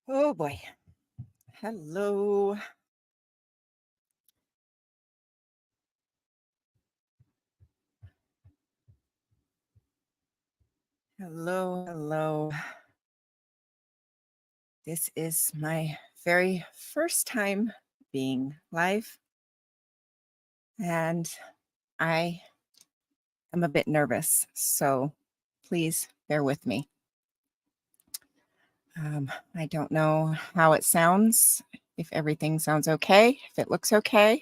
Oh boy. Hello. Hello. This is my very first time being live, and I am a bit nervous. So please bear with me. I don't know how it sounds, if everything sounds okay, if it looks okay.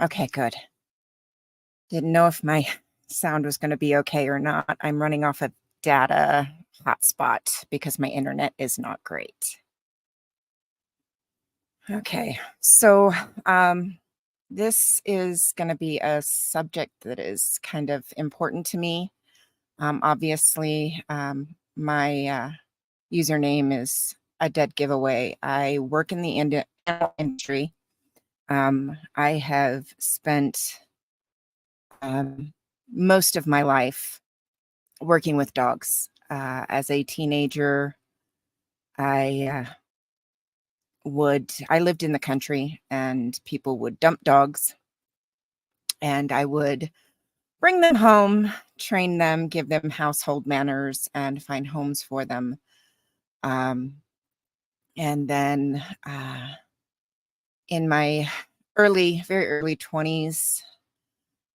Okay, good. Didn't know if my sound was going to be okay or not. I'm running off a data hotspot because my internet is not great. Okay, so this is going to be a subject that is kind of important to me. Obviously, my username is a dead giveaway. I work in the animal industry. I have spent um, most of my life working with dogs. As a teenager, I I lived in the country and people would dump dogs, and I would bring them home, train them, give them household manners, and find homes for them. Um, and then in my very early 20s,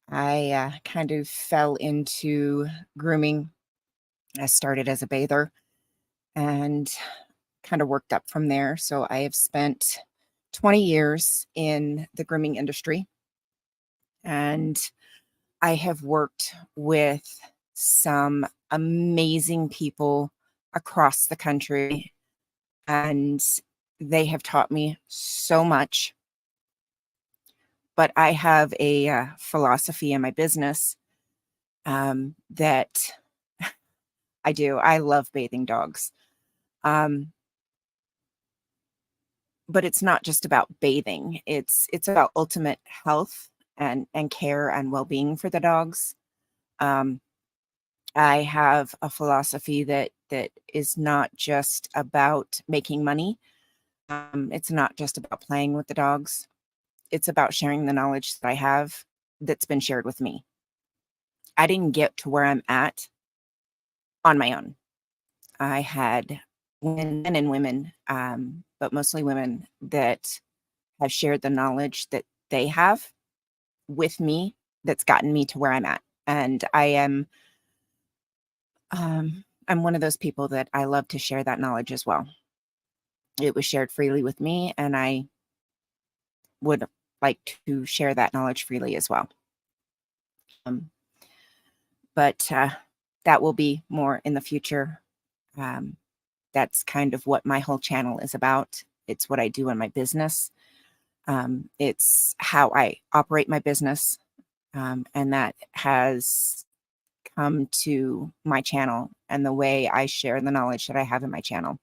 I kind of fell into grooming. I started as a bather and kind of worked up from there. So I have spent 20 years in the grooming industry, and I have worked with some amazing people across the country, and they have taught me so much. But I have a philosophy in my business that I do. I love bathing dogs. Um, but it's not just about bathing. It's about ultimate health and care and well-being for the dogs. Um, I have a philosophy that is not just about making money. It's not just about playing with the dogs. It's about sharing the knowledge that I have that's been shared with me. I didn't get to where I'm at on my own. I had men and women, but mostly women that have shared the knowledge that they have with me that's gotten me to where I'm at. And I'm one of those people that I love to share that knowledge as well. It was shared freely with me, and I would like to share that knowledge freely as well. Um, but that will be more in the future. Um, that's kind of what my whole channel is about. It's what I do in my business. It's how I operate my business. And that has come to my channel and the way I share the knowledge that I have in my channel.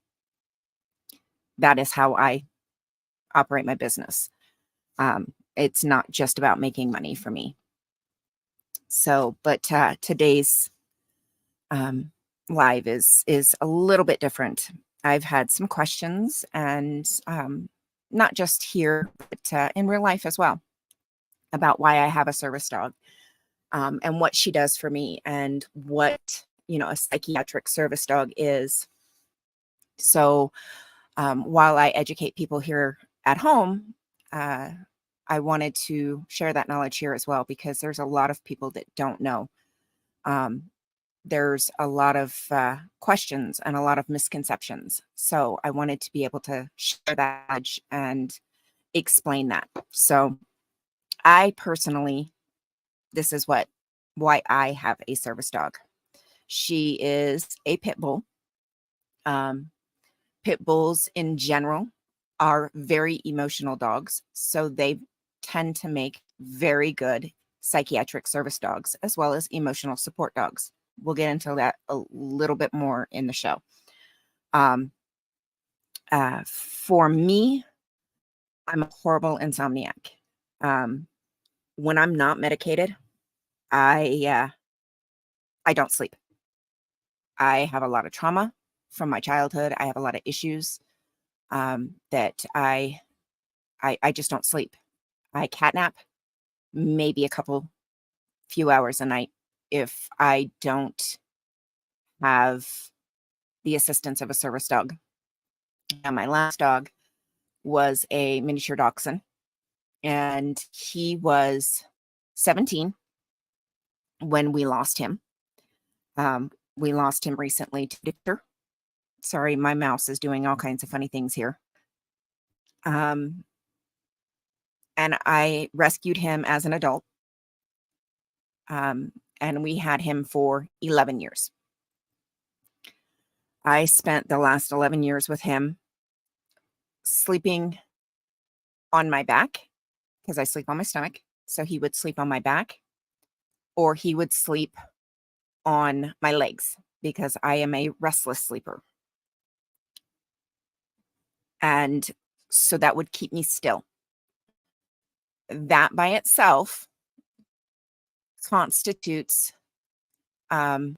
That is how I operate my business. It's not just about making money for me. So, but today's um, live is a little bit different. I've had some questions, and not just here, but in real life as well, about why I have a service dog, and what she does for me, and what a psychiatric service dog is. So while I educate people here at home, uh, I wanted to share that knowledge here as well, because there's a lot of people that don't know. Um, there's a lot of questions and a lot of misconceptions. So I wanted to be able to share that knowledge and explain that. So I personally, this is why I have a service dog. She is a pit bull. Um, Pit bulls in general are very emotional dogs, so they tend to make very good psychiatric service dogs, as well as emotional support dogs. We'll get into that a little bit more in the show. Um, for me, I'm a horrible insomniac. Um, when I'm not medicated, I I don't sleep. I have a lot of trauma from my childhood. I have a lot of issues that I just don't sleep. I catnap maybe a couple few hours a night if I don't have the assistance of a service dog. Now, my last dog was a miniature dachshund, and he was 17 when we lost him. We lost him recently to Victor. Sorry, my mouse is doing all kinds of funny things here. Um, and I rescued him as an adult, and we had him for 11 years. I spent the last 11 years with him sleeping on my back because I sleep on my stomach. So he would sleep on my back, or he would sleep on my legs because I am a restless sleeper. And so that would keep me still. That by itself constitutes um,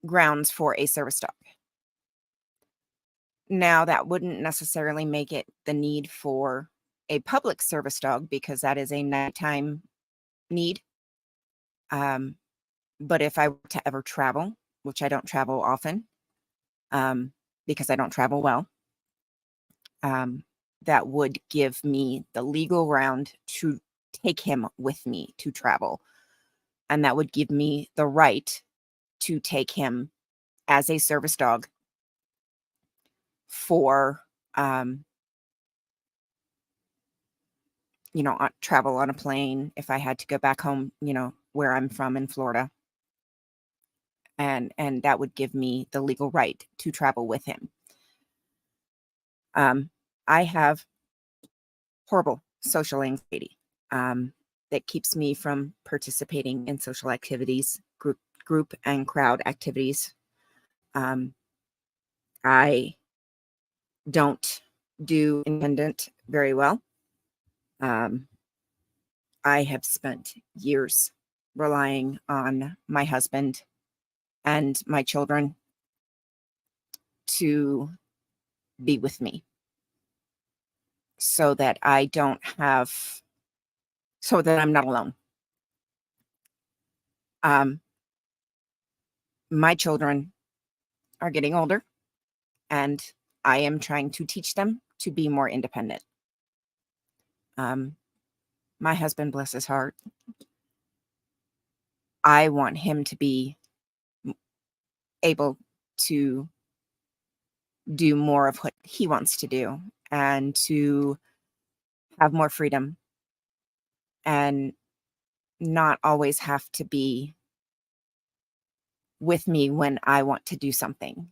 grounds for a service dog. Now, that wouldn't necessarily make it the need for a public service dog because that is a nighttime need. But if I were to ever travel, which I don't travel often because I don't travel well, that would give me the legal ground to take him with me to travel. And that would give me the right to take him as a service dog for, travel on a plane if I had to go back home, where I'm from in Florida. And that would give me the legal right to travel with him. I have horrible social anxiety that keeps me from participating in social activities, group and crowd activities. I don't do independent very well. I have spent years relying on my husband and my children to be with me so that so that I'm not alone. My children are getting older, and I am trying to teach them to be more independent. My husband, bless his heart, I want him to be able to do more of what he wants to do and to have more freedom and not always have to be with me when I want to do something.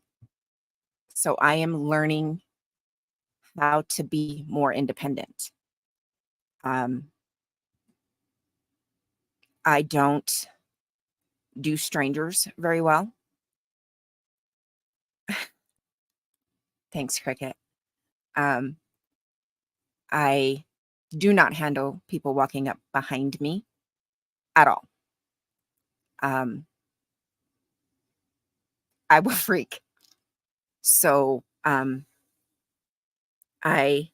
So I am learning how to be more independent. I don't do strangers very well. Thanks, Cricket. I do not handle people walking up behind me at all. I will freak. So I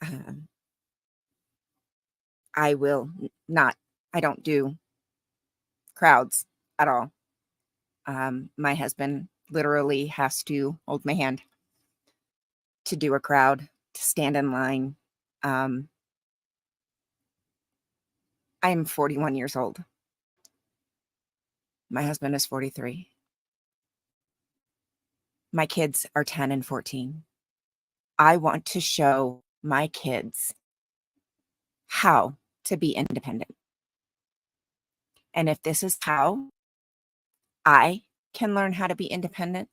um, I will not. I don't do crowds at all. My husband literally has to hold my hand to do a crowd, to stand in line. I'm 41 years old. My husband is 43. My kids are 10 and 14. I want to show my kids how to be independent. And if this is how I can learn how to be independent,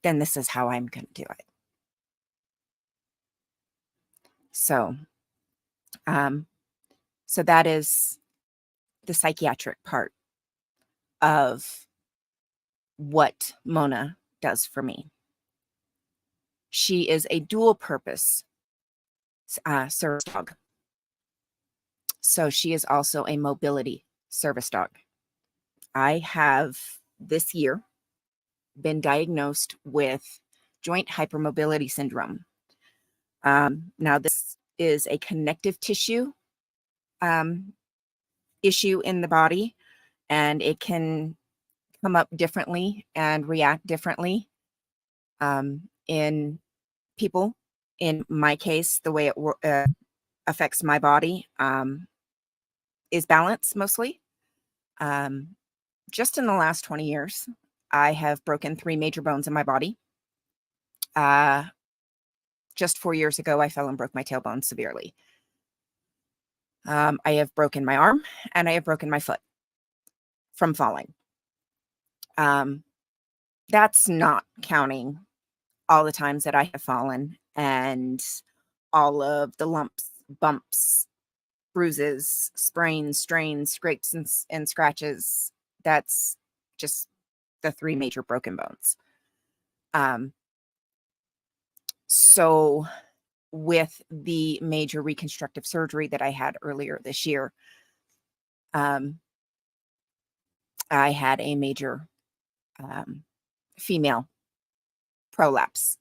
then this is how I'm going to do it. So, so that is the psychiatric part of what Mona does for me. She is a dual purpose service dog. So she is also a mobility service dog. I have this year been diagnosed with joint hypermobility syndrome. Now, this is a connective tissue issue in the body, and it can come up differently and react differently in people. In my case, the way it affects my body is balance mostly. Just in the last 20 years, I have broken 3 major bones in my body. Just 4 years ago, I fell and broke my tailbone severely. I have broken my arm and I have broken my foot from falling. That's not counting all the times that I have fallen and all of the lumps, bumps, bruises, sprains, strains, scrapes, and scratches. That's just the 3 major broken bones. So with the major reconstructive surgery that I had earlier this year, I had a major female prolapse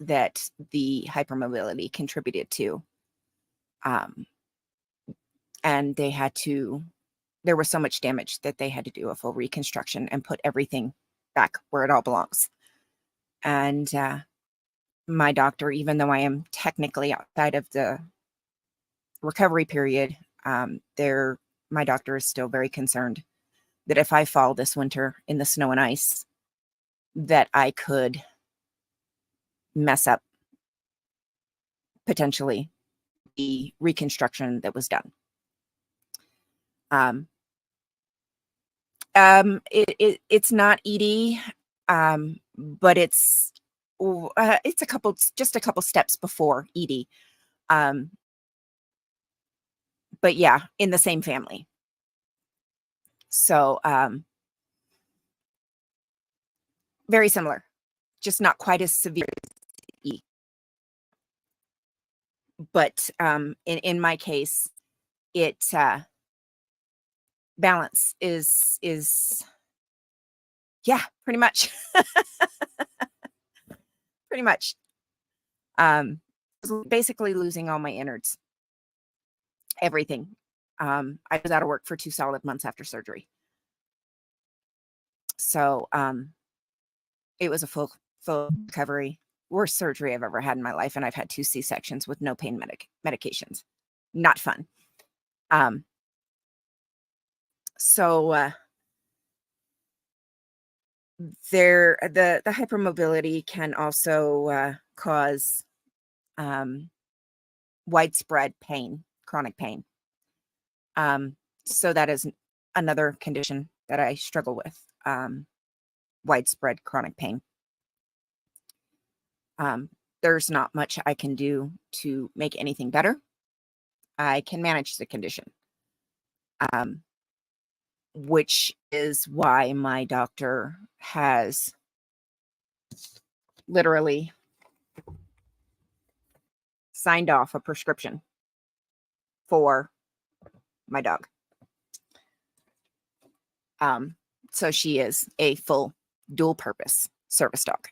that the hypermobility contributed to. And there was so much damage that they had to do a full reconstruction and put everything back where it all belongs. And my doctor, even though I am technically outside of the recovery period, my doctor is still very concerned that if I fall this winter in the snow and ice, that I could mess up potentially the reconstruction that was done. It's not ED, but it's just a couple steps before ED. But yeah, in the same family. So, very similar, just not quite as severe as E. But in my case, balance is yeah, pretty much. Pretty much. Basically losing all my innards. Everything. I was out of work for 2 solid months after surgery. So it was a full recovery. Worst surgery I've ever had in my life, and I've had 2 C-sections with no pain medications. Not fun. So the hypermobility can also cause widespread pain, chronic pain. So that is another condition that I struggle with, widespread chronic pain. There's not much I can do to make anything better. I can manage the condition, which is why my doctor has literally signed off a prescription for my dog. So she is a full dual purpose service dog.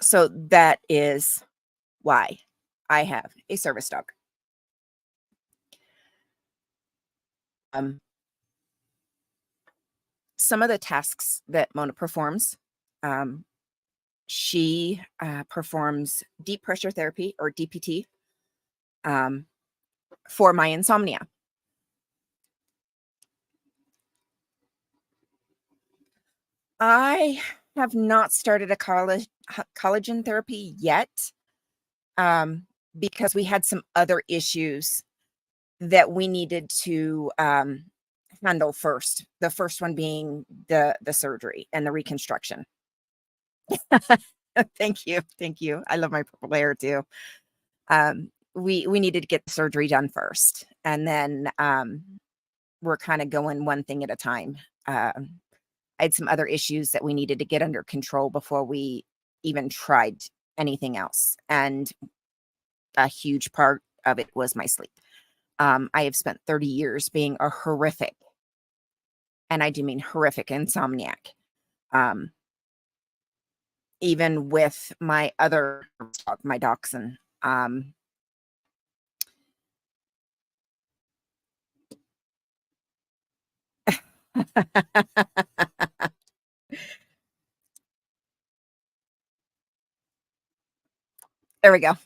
So that is why I have a service dog. Some of the tasks that Mona performs, she performs deep pressure therapy, or DPT, for my insomnia. I have not started a collagen therapy yet, because we had some other issues that we needed to handle first. The first one being the surgery and the reconstruction. Thank you. I love my purple hair too. We needed to get the surgery done first, and then we're kind of going one thing at a time. I had some other issues that we needed to get under control before we even tried anything else. And a huge part of it was my sleep. I have spent 30 years being a horrific, and I do mean horrific, insomniac. Um, Even with my other dog, my dachshund. There we go.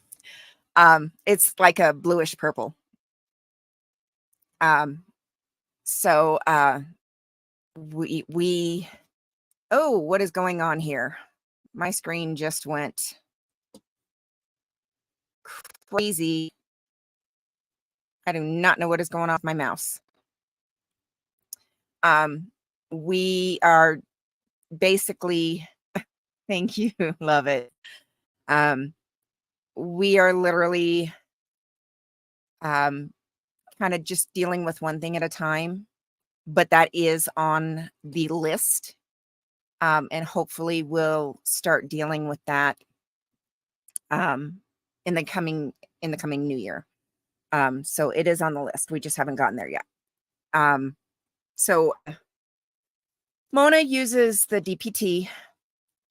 It's like a bluish purple. Um, so we oh, what is going on here? My screen just went crazy. I do not know what is going on with my mouse. Um, we are basically, thank you, love it. Um, we are literally um, kind of just dealing with one thing at a time, but that is on the list. And hopefully we'll start dealing with that um, in the coming new year. So it is on the list. We just haven't gotten there yet. So Mona uses the DPT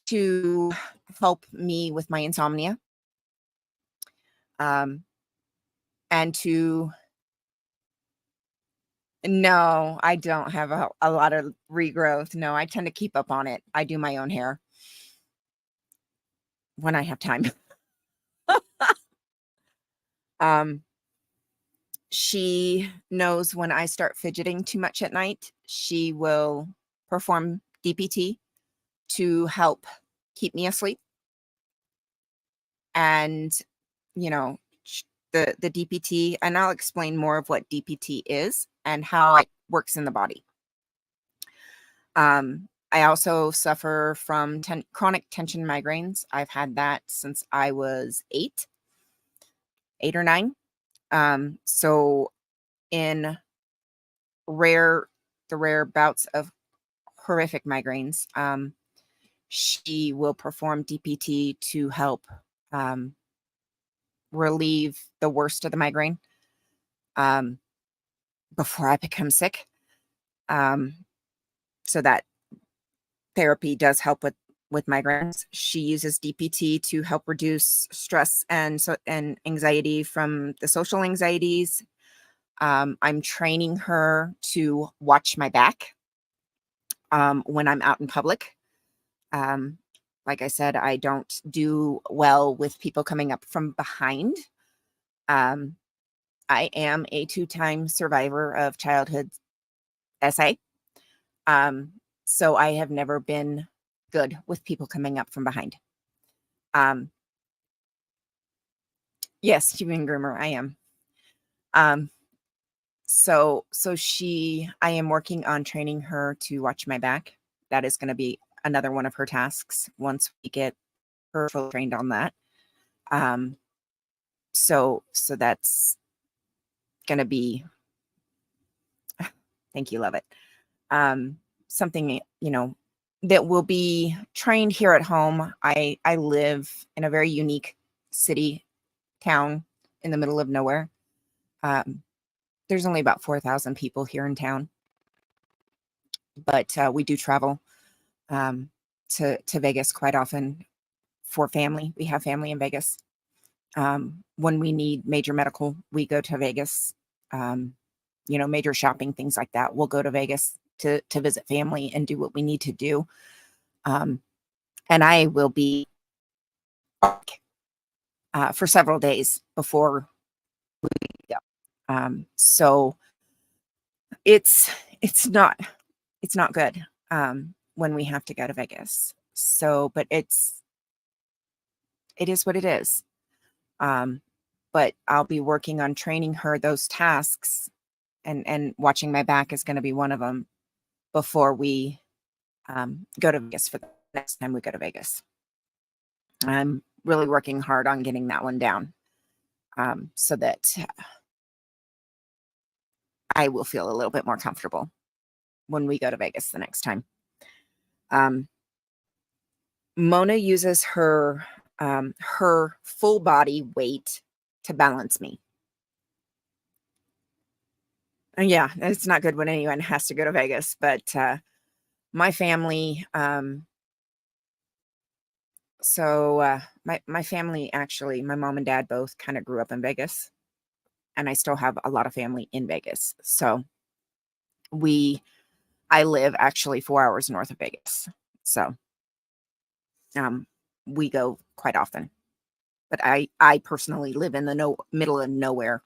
to help me with my insomnia. And to No, I don't have a lot of regrowth. No, I tend to keep up on it. I do my own hair when I have time. Um, she knows when I start fidgeting too much at night, she will perform DPT to help keep me asleep. And, you know, the DPT, and I'll explain more of what DPT is and how it works in the body. I also suffer from chronic tension migraines. I've had that since I was 8 or 9. So in the rare bouts of horrific migraines, she will perform DPT to help relieve the worst of the migraine before I become sick. So that therapy does help with migraines. She uses DPT to help reduce stress and anxiety from the social anxieties. I'm training her to watch my back when I'm out in public. Like I said, I don't do well with people coming up from behind. Um, I am a 2-time survivor of childhood SA. So I have never been good with people coming up from behind. Yes, human groomer, I am. So I am working on training her to watch my back. That is going to be another one of her tasks once we get her fully trained on that. So that's going to be, thank you, love it. Something, that will be trained here at home. I live in a very unique city, town in the middle of nowhere. There's only about 4,000 people here in town, but we do travel to Vegas quite often for family. We have family in Vegas. When we need major medical, we go to Vegas. Major shopping, things like that. We'll go to Vegas to visit family and do what we need to do. And I will be for several days before we go. So it's not good when we have to go to Vegas. So, but it is what it is. But I'll be working on training her those tasks, and watching my back is going to be one of them before we go to Vegas for the next time we go to Vegas. I'm really working hard on getting that one down so that I will feel a little bit more comfortable when we go to Vegas the next time. Um, Mona uses her full body weight to balance me. And yeah, it's not good when anyone has to go to Vegas, but my family, my family, actually, my mom and dad both kind of grew up in Vegas, and I still have a lot of family in Vegas. So I live actually 4 hours north of Vegas. So we go quite often. But I personally live in the middle of nowhere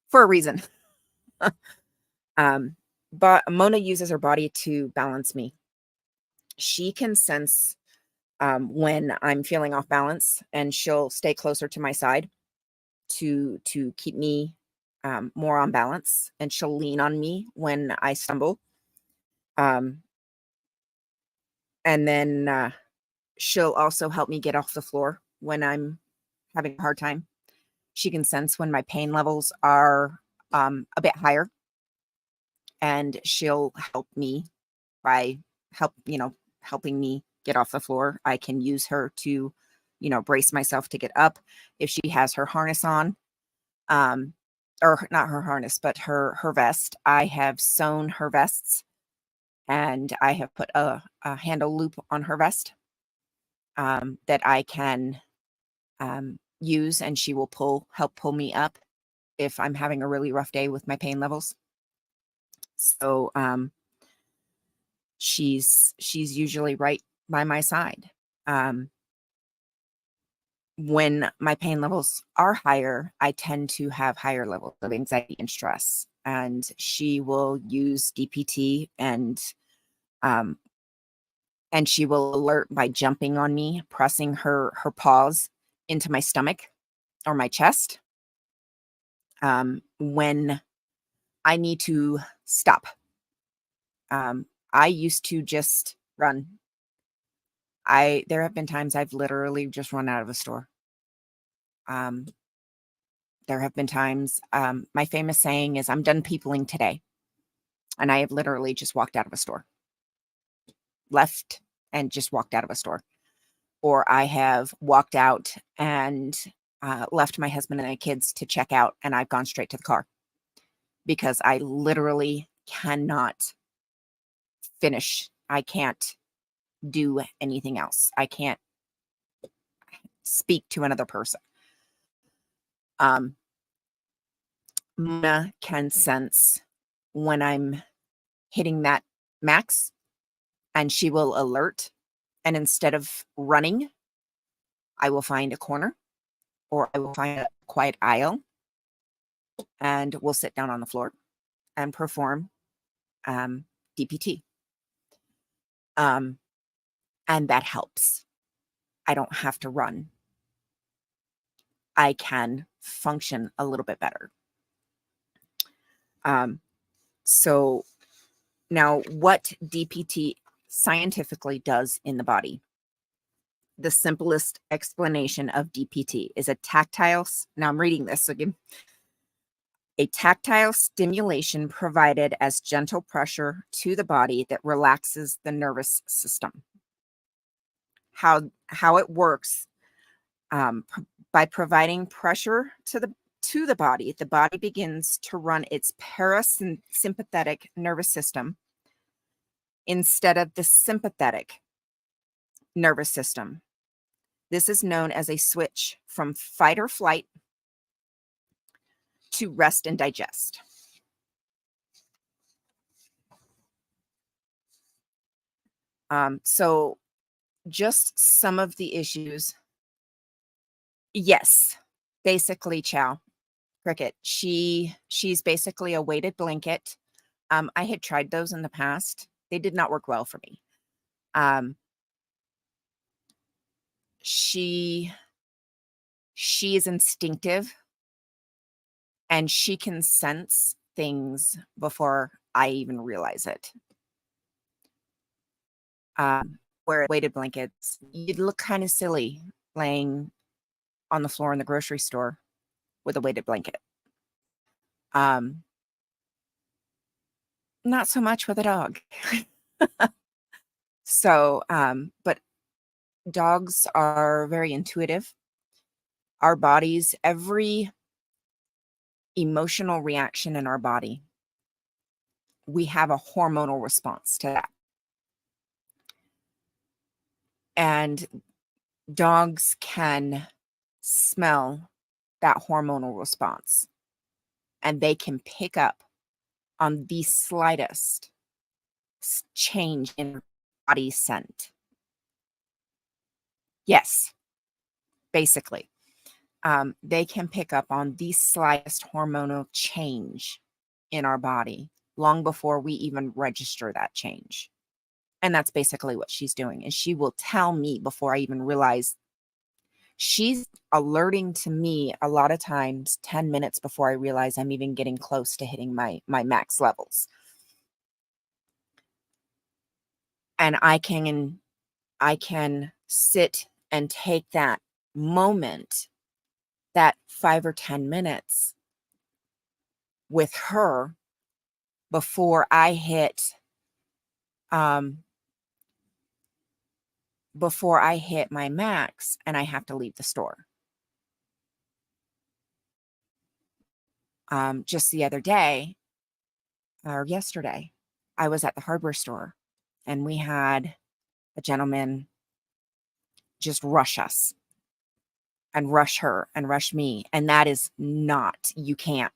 for a reason. But Mona uses her body to balance me. She can sense when I'm feeling off balance, and she'll stay closer to my side to keep me more on balance, and she'll lean on me when I stumble. And then she'll also help me get off the floor when I'm having a hard time. She can sense when my pain levels are a bit higher, and she'll help me by helping me get off the floor. I can use her to, brace myself to get up. If she has her harness on, or not her harness, but her vest, I have sewn her vests, and I have put a handle loop on her vest that I can use, and she will help pull me up if I'm having a really rough day with my pain levels. So she's usually right by my side. When my pain levels are higher, I tend to have higher levels of anxiety and stress, and she will use DPT, and she will alert by jumping on me, pressing her paws into my stomach or my chest when I need to stop. I used to just run. There have been times I've literally just run out of a store. There have been times, my famous saying is, "I'm done peopling today." And I have literally just walked out of a store, left and just walked out of a store. Or I have walked out and left my husband and my kids to check out, and I've gone straight to the car because I literally cannot finish. I can't do anything else. I can't speak to another person. Mona can sense when I'm hitting that max, and she will alert. And instead of running, I will find a corner, or I will find a quiet aisle, and we'll sit down on the floor and perform DPT. And that helps. I don't have to run. I can function a little bit better. So now, what DPT scientifically does in the body? The simplest explanation of DPT is now I'm reading this again. A tactile stimulation provided as gentle pressure to the body that relaxes the nervous system. How it works, by providing pressure to the body begins to run its parasympathetic nervous system instead of the sympathetic nervous system. This is known as a switch from fight or flight to rest and digest. So just some of the issues. Yes, basically chow. Cricket. She's basically a weighted blanket. I had tried those in the past. They did not work well for me. She is instinctive, and she can sense things before I even realize it. Where weighted blankets, you'd look kind of silly laying on the floor in the grocery store with a weighted blanket. Not so much with a dog. So, but dogs are very intuitive. Our bodies, every emotional reaction in our body, we have a hormonal response to that. And dogs can smell that hormonal response, and they can pick up on the slightest change in body scent. Yes, basically. They can pick up on the slightest hormonal change in our body long before we even register that change. And that's basically what she's doing. Is she will tell me before I even realize. She's alerting to me a lot of times 10 minutes before I realize I'm even getting close to hitting my max levels. And I can sit and take that moment, that 5 or 10 minutes with her before I hit um before I hit my max and I have to leave the store. Just the other day or yesterday, I was at the hardware store and we had a gentleman just rush us and rush her and rush me. And that is not, you can't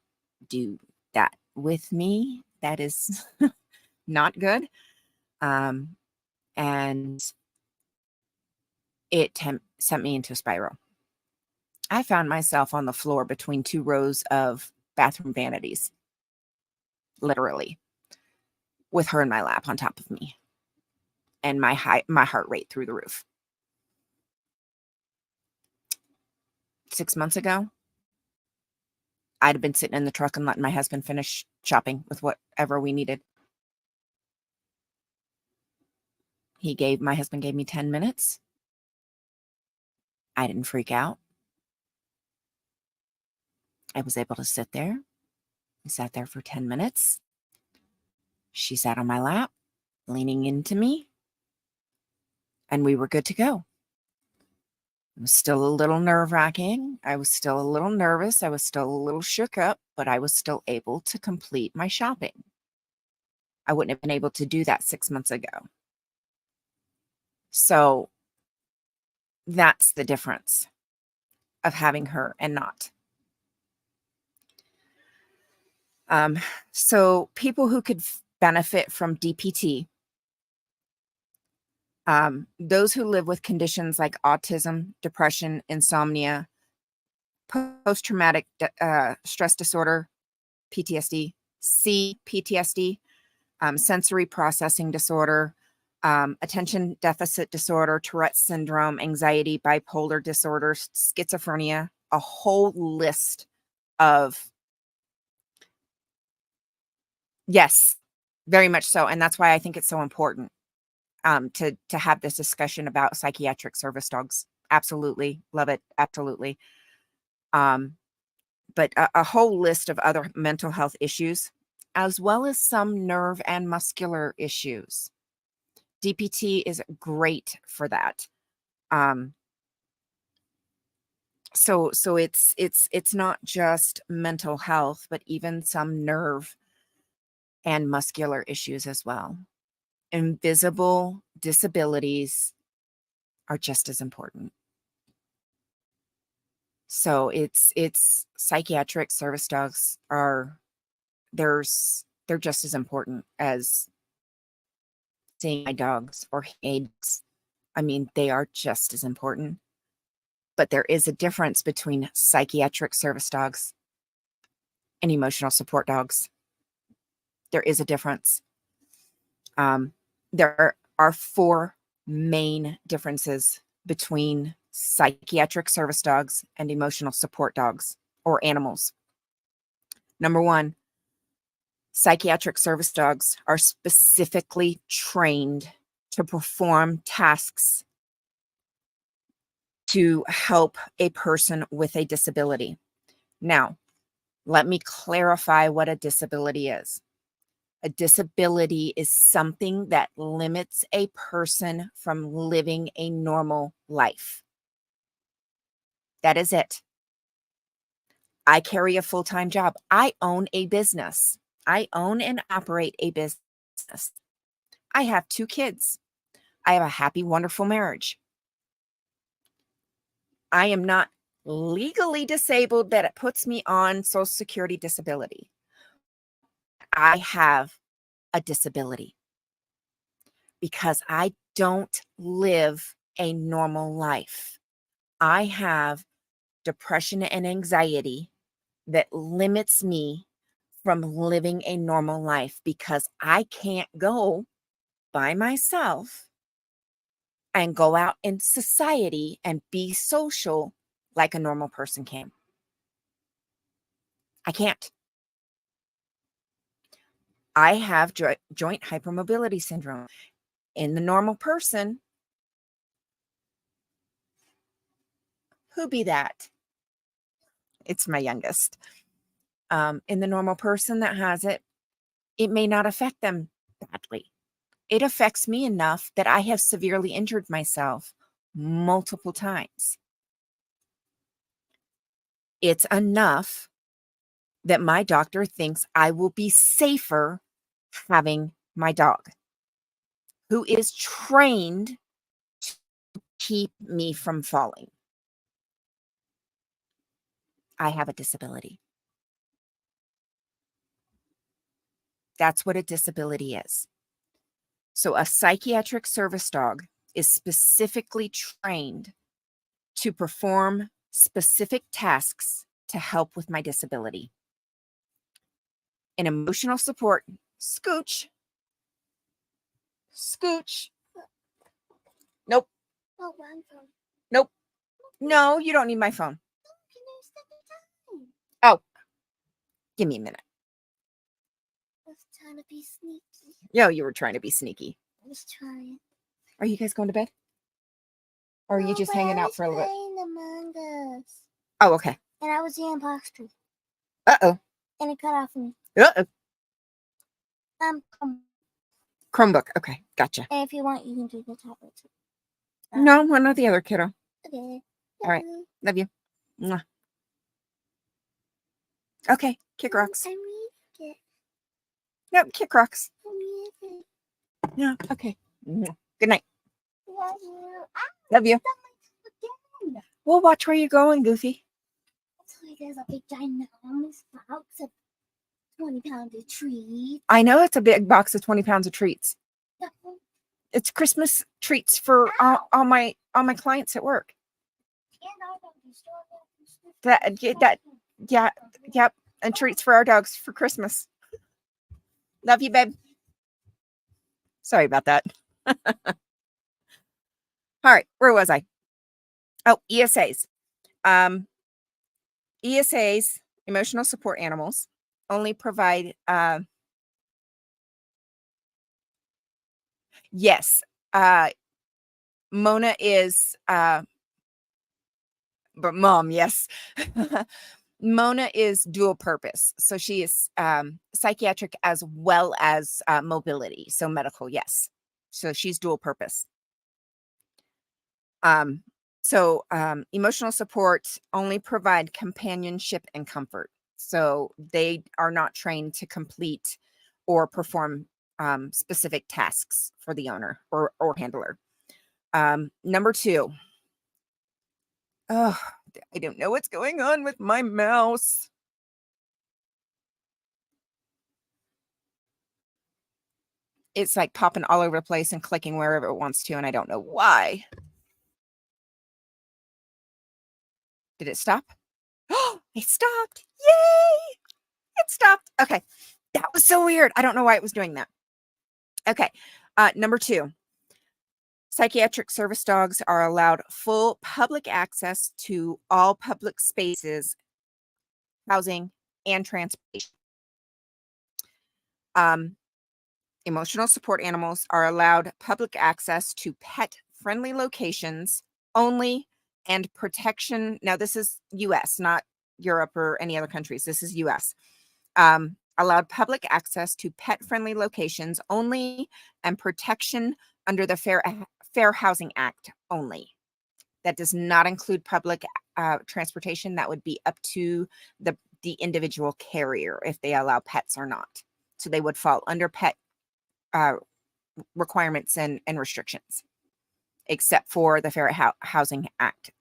do that with me. That is not good. Um, and it sent me into a spiral. I found myself on the floor between two rows of bathroom vanities, literally, with her in my lap on top of me, and my heart rate through the roof. 6 months ago, I'd have been sitting in the truck and letting my husband finish shopping with whatever we needed. My husband gave me 10 minutes. I didn't freak out. I was able to sit there. I sat there for 10 minutes. She sat on my lap, leaning into me, and we were good to go. It was still a little nerve-wracking. I was still a little nervous. I was still a little shook up, but I was still able to complete my shopping. I wouldn't have been able to do that 6 months ago. So that's the difference of having her and not. So people who could benefit from DPT, those who live with conditions like autism, depression, insomnia, post-traumatic stress disorder, PTSD, CPTSD, sensory processing disorder, attention deficit disorder, Tourette's syndrome, anxiety, bipolar disorder, schizophrenia, a whole list of, yes, very much so. And that's why I think it's so important to have this discussion about psychiatric service dogs. Absolutely. Love it. Absolutely. But a whole list of other mental health issues, as well as some nerve and muscular issues. DPT is great for that. So it's not just mental health, but even some nerve and muscular issues as well. Invisible disabilities are just as important. So it's psychiatric service dogs they're just as important as seeing my dogs or aids. I mean, they are just as important. But there is a difference between psychiatric service dogs and emotional support dogs. There is a difference. There are 4 main differences between psychiatric service dogs and emotional support dogs or animals. Number 1, psychiatric service dogs are specifically trained to perform tasks to help a person with a disability. Now, let me clarify what a disability is. A disability is something that limits a person from living a normal life. That is it. I carry a full-time job. I own a business. I own and operate a business. I have 2 kids. I have a happy, wonderful marriage. I am not legally disabled that it puts me on Social Security disability. I have a disability because I don't live a normal life. I have depression and anxiety that limits me from living a normal life because I can't go by myself and go out in society and be social like a normal person can. I can't. I have joint hypermobility syndrome. In the normal person, who be that? It's my youngest. In the normal person that has it, it may not affect them badly. It affects me enough that I have severely injured myself multiple times. It's enough that my doctor thinks I will be safer having my dog, who is trained to keep me from falling. I have a disability. That's what a disability is. So a psychiatric service dog is specifically trained to perform specific tasks to help with my disability. An emotional support, Scooch. Scooch. Nope. Oh, one phone. Nope. No, you don't need my phone. Can I step in time? Oh, give me a minute. I was trying to be sneaky. Yo, you were trying to be sneaky. I was trying. Are you guys going to bed? Or are you just hanging out for a little bit? Playing Among Us. Oh, okay. And I was the imposter. Uh-oh. And it cut off me. Uh-oh. Um, Chromebook. Okay, gotcha. and if you want, you can do the tablet too. No, one or the other, kiddo. Okay. All right. Love you. Mwah. Okay, kick rocks. I read it. Nope, kick rocks. I read it. Yeah, okay. Mwah. Good night. Love you. Love you. Again. We'll watch where you're going, Goofy. So there's a big ginormous box of 20 pounds of trees. I know it's a big box of 20 pounds of treats. It's Christmas treats for all my clients at work. Yep, and treats for our dogs for Christmas. Love you, babe. Sorry about that. All right, where was I? Oh, ESAs. ESAs, emotional support animals, only provide yes. Mona is but mom, yes. Mona is dual purpose. So she is psychiatric as well as mobility. So medical, yes. So she's dual purpose. Emotional support only provide companionship and comfort. So they are not trained to complete or perform specific tasks for the owner or handler. Number 2. Oh, I don't know what's going on with my mouse. It's like popping all over the place and clicking wherever it wants to, and I don't know why. Did it stop? Oh, it stopped. Yay! It stopped. Okay. That was so weird. I don't know why it was doing that. Okay. Number 2. Psychiatric service dogs are allowed full public access to all public spaces, housing, and transportation. Emotional support animals are allowed public access to pet-friendly locations only and protection. Now, this is U.S., not Europe or any other countries. This is U.S. allowed public access to pet-friendly locations only and protection under the Fair Housing Act only. That does not include public transportation. That would be up to the individual carrier if they allow pets or not. So they would fall under pet requirements and restrictions, except for the Fair Housing Act.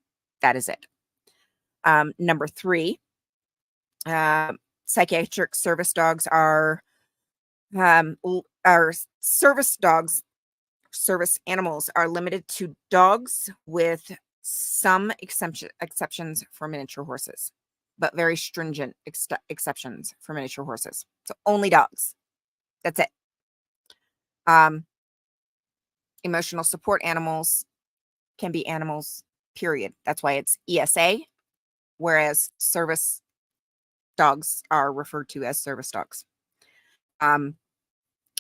That is it. Number 3, psychiatric service dogs are service dogs. Service animals are limited to dogs with some exceptions for miniature horses, but very stringent exceptions for miniature horses. So only dogs. That's it. Emotional support animals can be animals, period. That's why it's ESA, whereas service dogs are referred to as service dogs.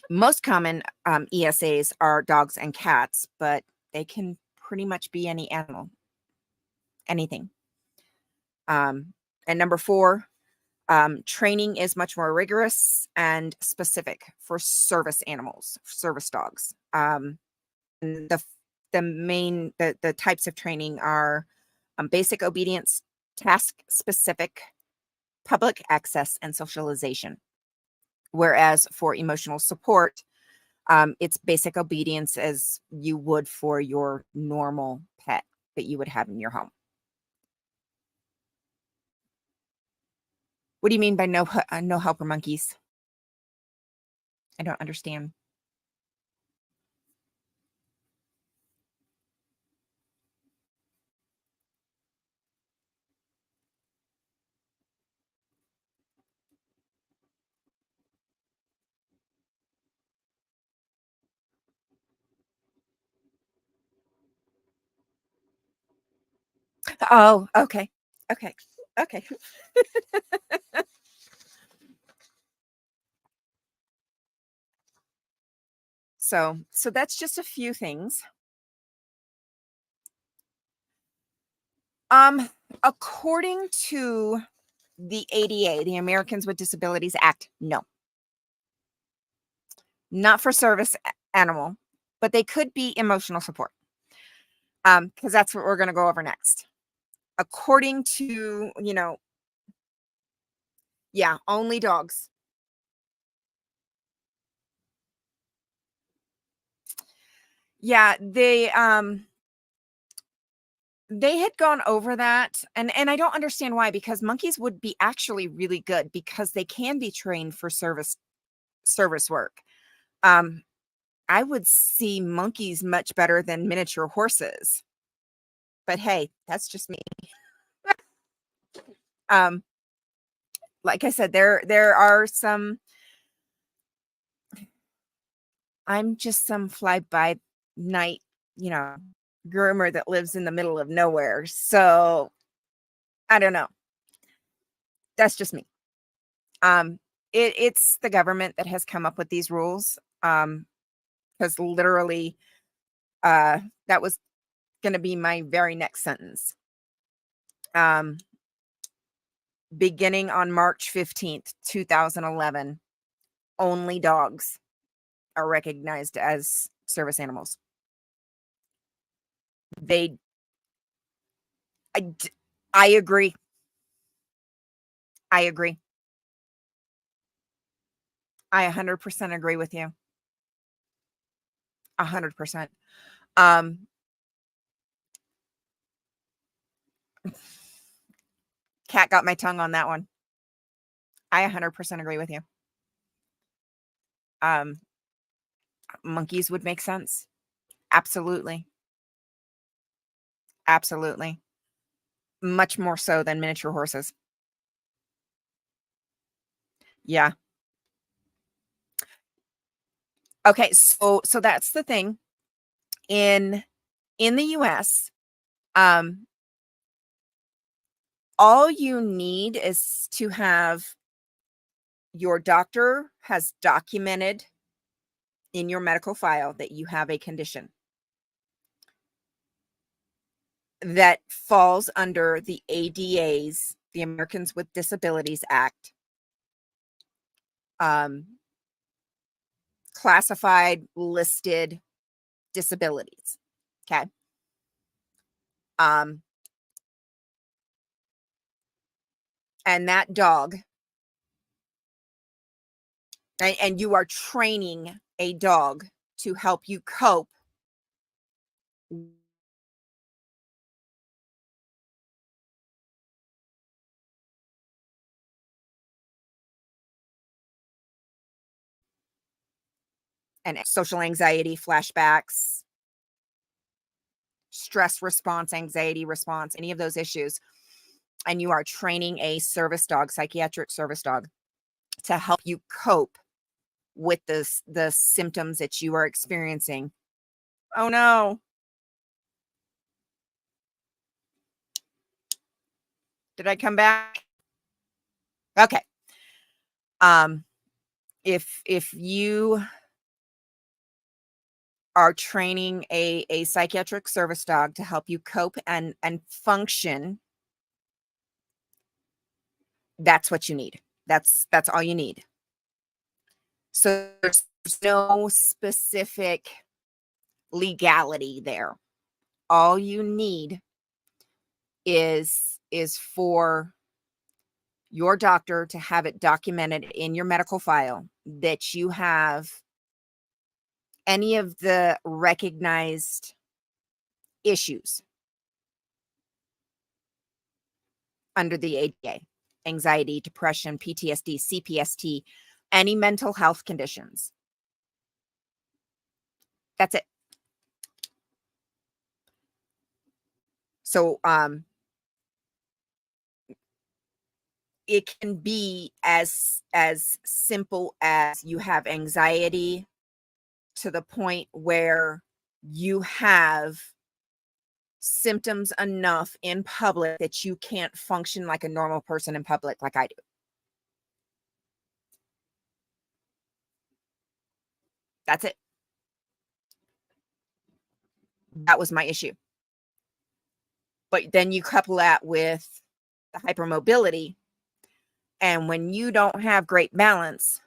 Most common ESAs are dogs and cats, but they can pretty much be any animal, anything. And number 4, training is much more rigorous and specific for service animals, service dogs. And the types of training are basic obedience, task specific, public access, and socialization. Whereas for emotional support, it's basic obedience as you would for your normal pet that you would have in your home. What do you mean by no helper monkeys? I don't understand. Oh, okay. Okay. Okay. So that's just a few things. According to the ADA, the Americans with Disabilities Act, no. Not for service animal, but they could be emotional support. Because that's what we're going to go over next. According to, yeah, only dogs. Yeah, they had gone over that, and I don't understand why, because monkeys would be actually really good because they can be trained for service work. I would see monkeys much better than miniature horses. But hey, that's just me. Like I said, there are some. I'm just some fly by night, groomer that lives in the middle of nowhere. So I don't know. That's just me. It's the government that has come up with these rules. Because literally, that was going to be my very next sentence. Beginning on March 15th, 2011, only dogs are recognized as service animals. I agree. I agree. I 100% agree with you. 100%. Cat got my tongue on that one. I 100% agree with you. Monkeys would make sense. Absolutely. Absolutely. Much more so than miniature horses. Yeah. Okay, so that's the thing. In the US, all you need is to have your doctor has documented in your medical file that you have a condition that falls under the ADA's, the Americans with Disabilities Act. classified, listed disabilities. Okay. And that dog, and you are training a dog to help you cope and social anxiety, flashbacks, stress response, anxiety response, any of those issues. And you are training a service dog, psychiatric service dog, to help you cope with the symptoms that you are experiencing. Oh no. Did I come back? Okay. If you are training a psychiatric service dog to help you cope and function, that's what you need. That's all you need. So there's no specific legality there. All you need is for your doctor to have it documented in your medical file that you have any of the recognized issues under the ADA: anxiety, depression, PTSD, CPST, any mental health conditions. That's it. So it can be as simple as you have anxiety to the point where you have symptoms enough in public that you can't function like a normal person in public like I do. That's it. That was my issue. But then you couple that with the hypermobility, and when you don't have great balance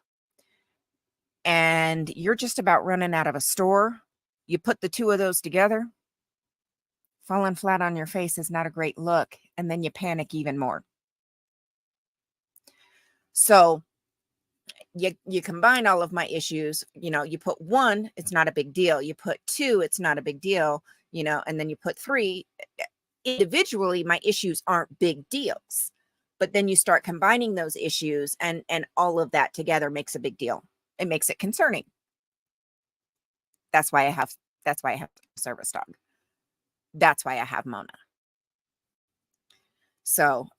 and you're just about running out of a store, you put the two of those together, falling flat on your face is not a great look, and then you panic even more. So you combine all of my issues, you put one, it's not a big deal. You put two, it's not a big deal, and then you put three. Individually, my issues aren't big deals. But then you start combining those issues, and all of that together makes a big deal. It makes it concerning. That's why I have a service dog. That's why I have Mona. So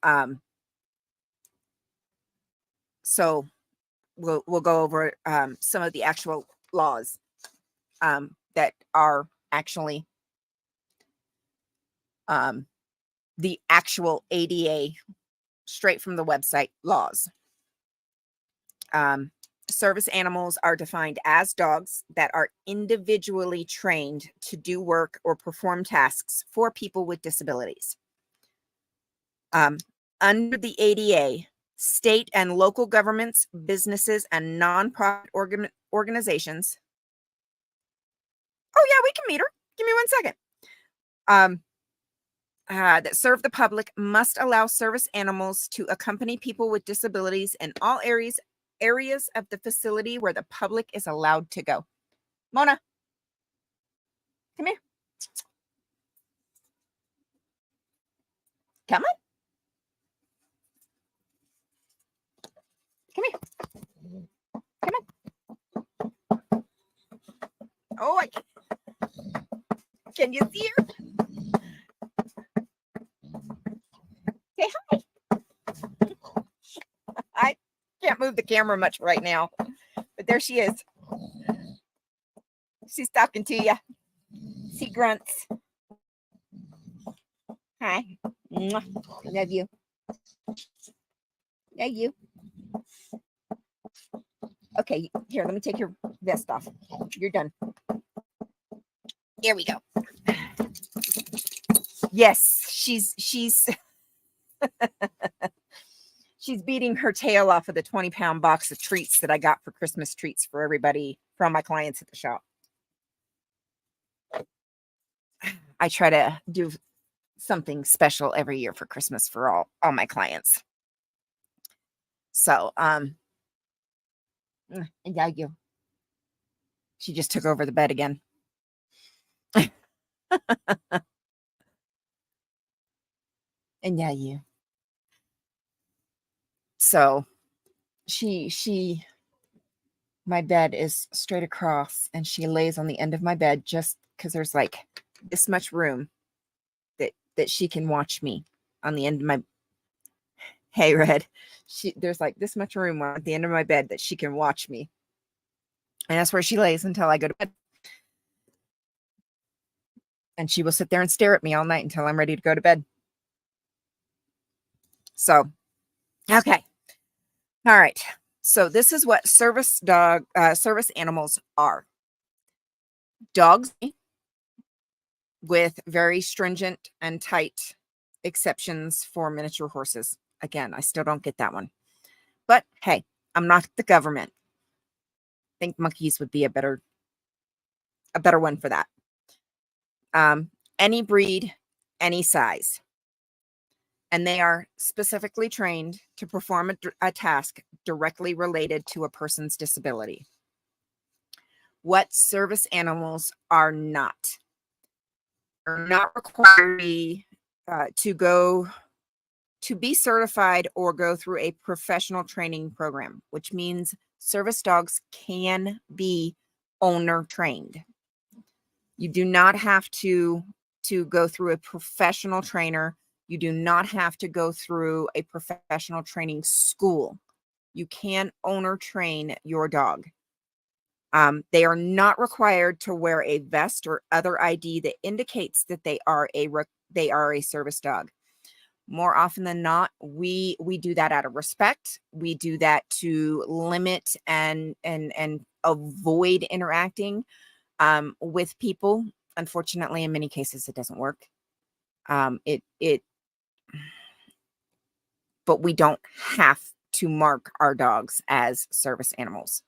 we'll go over some of the actual laws that are actually the actual ADA, straight from the website laws. Service animals are defined as dogs that are individually trained to do work or perform tasks for people with disabilities. Under the ADA, state and local governments, businesses, and nonprofit organizations. Oh yeah, we can meet her. Give me 1 second. That serve the public must allow service animals to accompany people with disabilities in all areas of the facility where the public is allowed to go. Mona, come here. Come on. Come here. Come on. Oh, can you see her? Say hi. I can't move the camera much right now, but there she is. She's talking to you. She grunts. Hi. Mwah. Love you. Love you. Okay, here, let me take your vest off. You're done. Here we go. Yes, she's she's beating her tail off of the 20-pound box of treats that I got for Christmas treats for everybody from my clients at the shop. I try to do something special every year for Christmas for all my clients. So, and yeah, she just took over the bed again. And yeah, you. So my bed is straight across and she lays on the end of my bed just because there's like this much room that she can watch me on the end of my, hey, Red, there's like this much room at the end of my bed that she can watch me. And that's where she lays until I go to bed. And she will sit there and stare at me all night until I'm ready to go to bed. So, okay. All right. So this is what service animals are. Dogs with very stringent and tight exceptions for miniature horses. Again, I still don't get that one. But hey, I'm not the government. I think monkeys would be a better one for that. Any breed, any size. And they are specifically trained to perform a task directly related to a person's disability. What service animals are not. Are not required to be certified or go through a professional training program, which means service dogs can be owner trained. You do not have to go through a professional trainer. You do not have to go through a professional training school. You can owner train your dog. They are not required to wear a vest or other ID that indicates that they are a service dog. More often than not, we do that out of respect. We do that to limit and avoid interacting with people. Unfortunately, in many cases, it doesn't work. But we don't have to mark our dogs as service animals.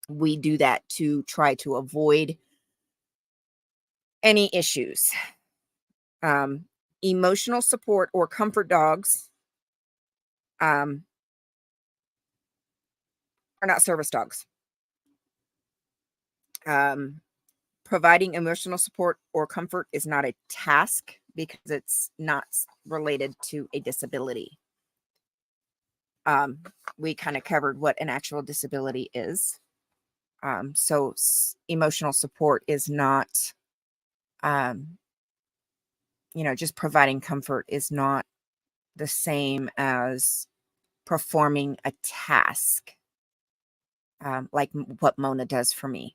We do that to try to avoid any issues. Emotional support or comfort dogs are not service dogs. Providing emotional support or comfort is not a task because it's not related to a disability. We kind of covered what an actual disability is. So emotional support is not, just providing comfort is not the same as performing a task, like what Mona does for me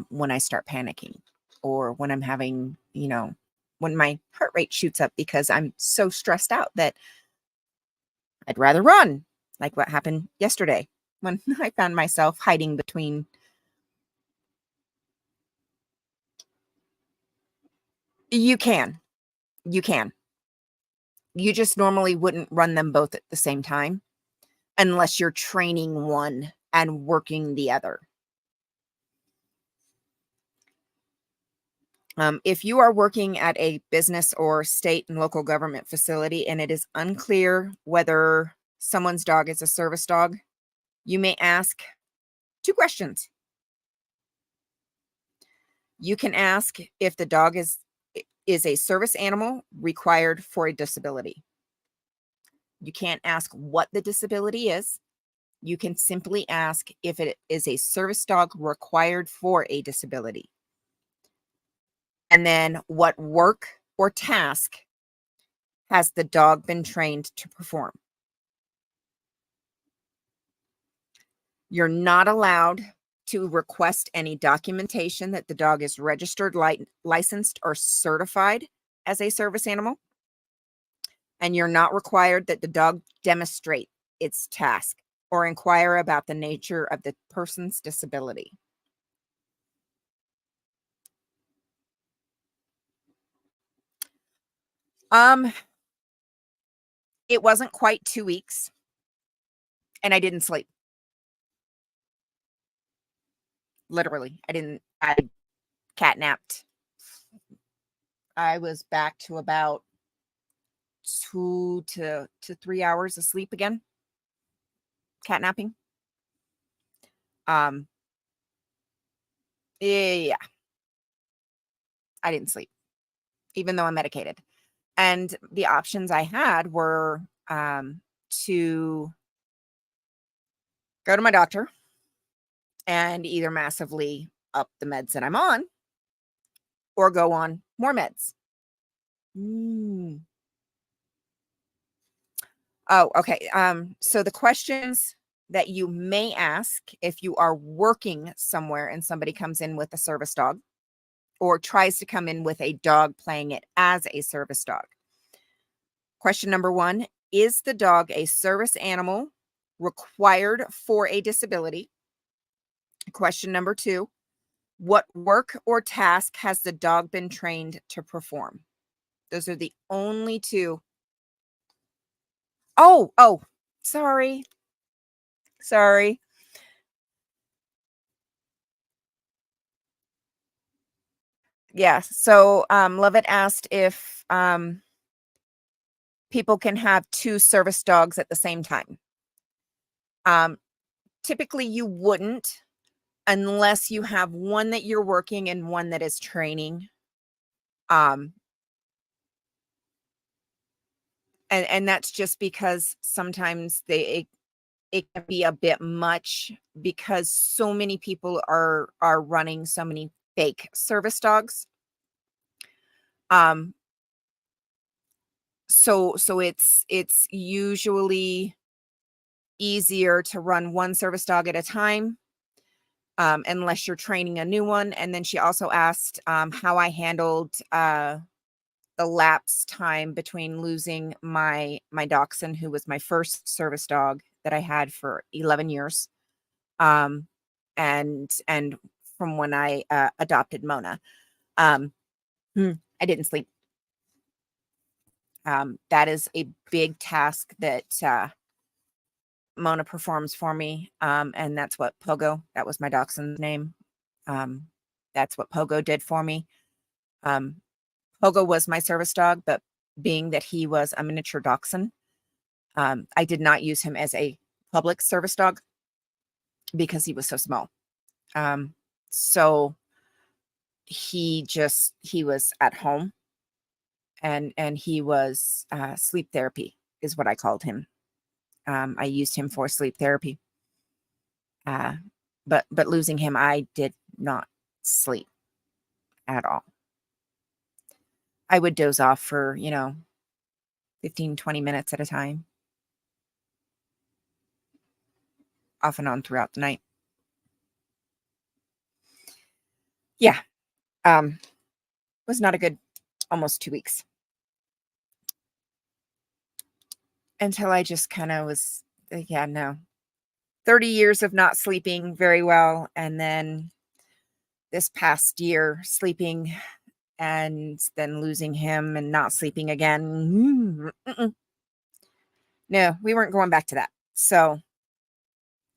when I start panicking or when I'm having, when my heart rate shoots up because I'm so stressed out that I'd rather run, like what happened yesterday when I found myself hiding between. You can. You just normally wouldn't run them both at the same time unless you're training one and working the other. If you are working at a business or state and local government facility and it is unclear whether someone's dog is a service dog, you may ask 2 questions. You can ask if the dog is a service animal required for a disability. You can't ask what the disability is. You can simply ask if it is a service dog required for a disability. And then what work or task has the dog been trained to perform? You're not allowed to request any documentation that the dog is registered, licensed, or certified as a service animal. And you're not required that the dog demonstrate its task or inquire about the nature of the person's disability. It wasn't quite 2 weeks And I didn't sleep. Literally, I catnapped. I was back to about 2 to 3 hours of sleep again, catnapping. Um, yeah, I didn't sleep, even though I'm medicated. And the options I had were to go to my doctor and either massively up the meds that I'm on or go on more meds. Mm. Oh, okay. So the questions that you may ask if you are working somewhere and somebody comes in with a service dog or tries to come in with a dog playing it as a service dog. Question number 1, is the dog a service animal required for a disability? Question number 2, what work or task has the dog been trained to perform? Those are the only 2. Oh, sorry. Sorry. Yeah. So, Lovett asked if people can have 2 service dogs at the same time. Um, Typically, you wouldn't unless you have one that you're working and one that is training. Um, and that's just because sometimes it can be a bit much because so many people are running so many fake service dogs. Um, so it's usually easier to run one service dog at a time, unless you're training a new one. And then she also asked how I handled the lapse time between losing my dachshund, who was my first service dog that I had for 11 years, um, and from when I adopted Mona. Um, I didn't sleep. That is a big task that Mona performs for me, and that's what Pogo, that was my dachshund's name. Um, that's what Pogo did for me. Um, Pogo was my service dog, but being that he was a miniature dachshund, I did not use him as a public service dog because he was so small. So he was at home, and he was sleep therapy is what I called him. I used him for sleep therapy. Uh, but losing him, I did not sleep at all. I would doze off for, 15, 20 minutes at a time, off and on throughout the night. Yeah. Was not a good almost 2 weeks until I just kind of was, yeah, no. 30 years of not sleeping very well. And then this past year sleeping and then losing him and not sleeping again. No, we weren't going back to that. So,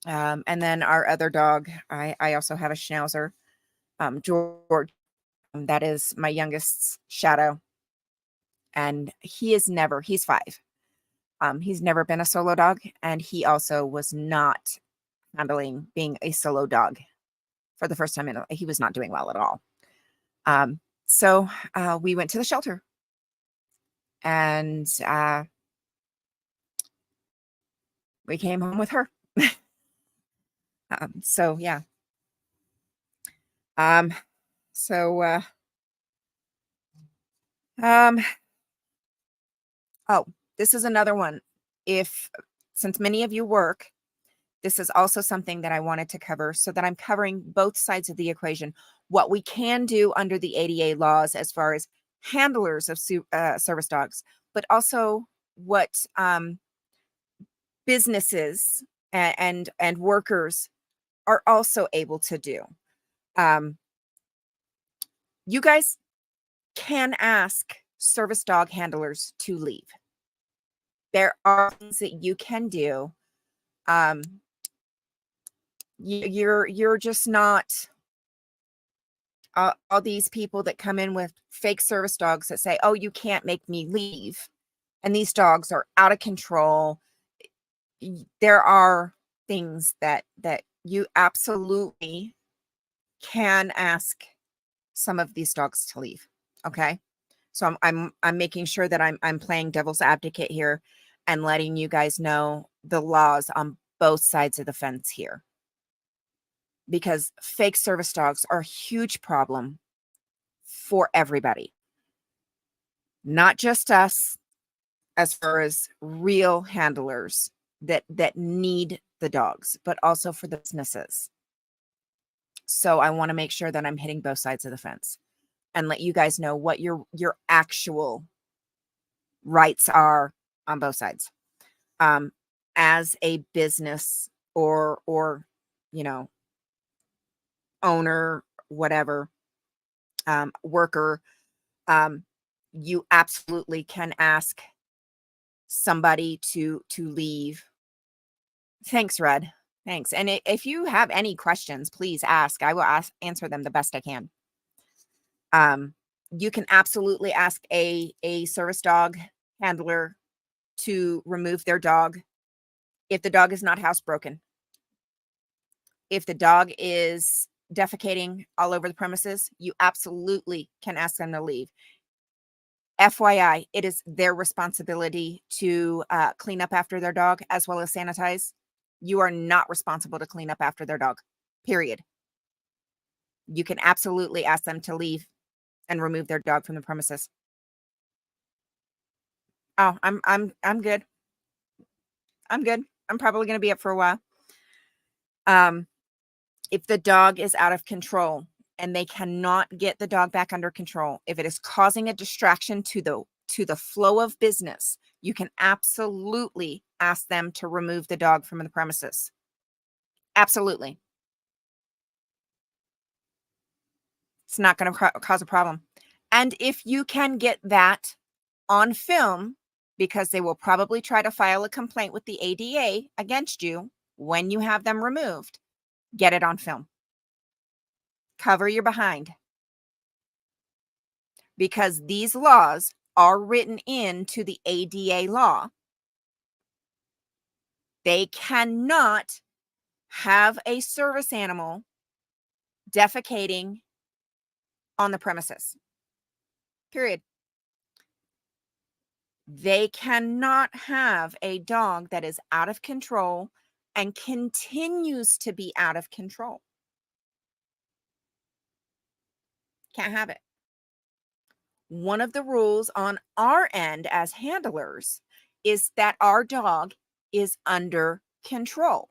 and then our other dog, I also have a schnauzer, George. That is my youngest's shadow. And he's 5. He's never been a solo dog. And he also was not handling being a solo dog for the first time. He was not doing well at all. So we went to the shelter and we came home with her. So yeah. So oh, this is another one. Since many of you work, this is also something that I wanted to cover so that I'm covering both sides of the equation. What we can do under the ADA laws as far as handlers of service dogs, but also what businesses and workers are also able to do. You guys can ask service dog handlers to leave. There are things that you can do Um, you're just not all these people that come in with fake service dogs that say, "Oh, you can't make me leave," and these dogs are out of control. There are things that you absolutely can ask some of these dogs to leave. Okay. So I'm making sure that I'm playing devil's advocate here and letting you guys know the laws on both sides of the fence here, because fake service dogs are a huge problem for everybody, not just us, as far as real handlers that need the dogs, but also for the businesses. So I want to make sure that I'm hitting both sides of the fence and let you guys know what your actual rights are on both sides. Um, as a business or you know, owner, whatever, worker, um, you absolutely can ask somebody to leave. Thanks, Red. Thanks. And if you have any questions, please ask. I will answer them the best I can. You can absolutely ask a service dog handler to remove their dog if the dog is not housebroken. If the dog is defecating all over the premises, you absolutely can ask them to leave. FYI, it is their responsibility to clean up after their dog as well as sanitize. You are not responsible to clean up after their dog, period. You can absolutely ask them to leave and remove their dog from the premises. Oh, I'm good. I'm good. I'm probably going to be up for a while. If the dog is out of control and they cannot get the dog back under control, if it is causing a distraction to the flow of business, you can absolutely ask them to remove the dog from the premises. Absolutely. It's not going to cause a problem. And if you can get that on film, because they will probably try to file a complaint with the ADA against you when you have them removed, get it on film. Cover your behind. Because these laws are written into the ADA law. They cannot have a service animal defecating on the premises. Period. They cannot have a dog that is out of control and continues to be out of control. Can't have it. One of the rules on our end as handlers is that our dog is under control.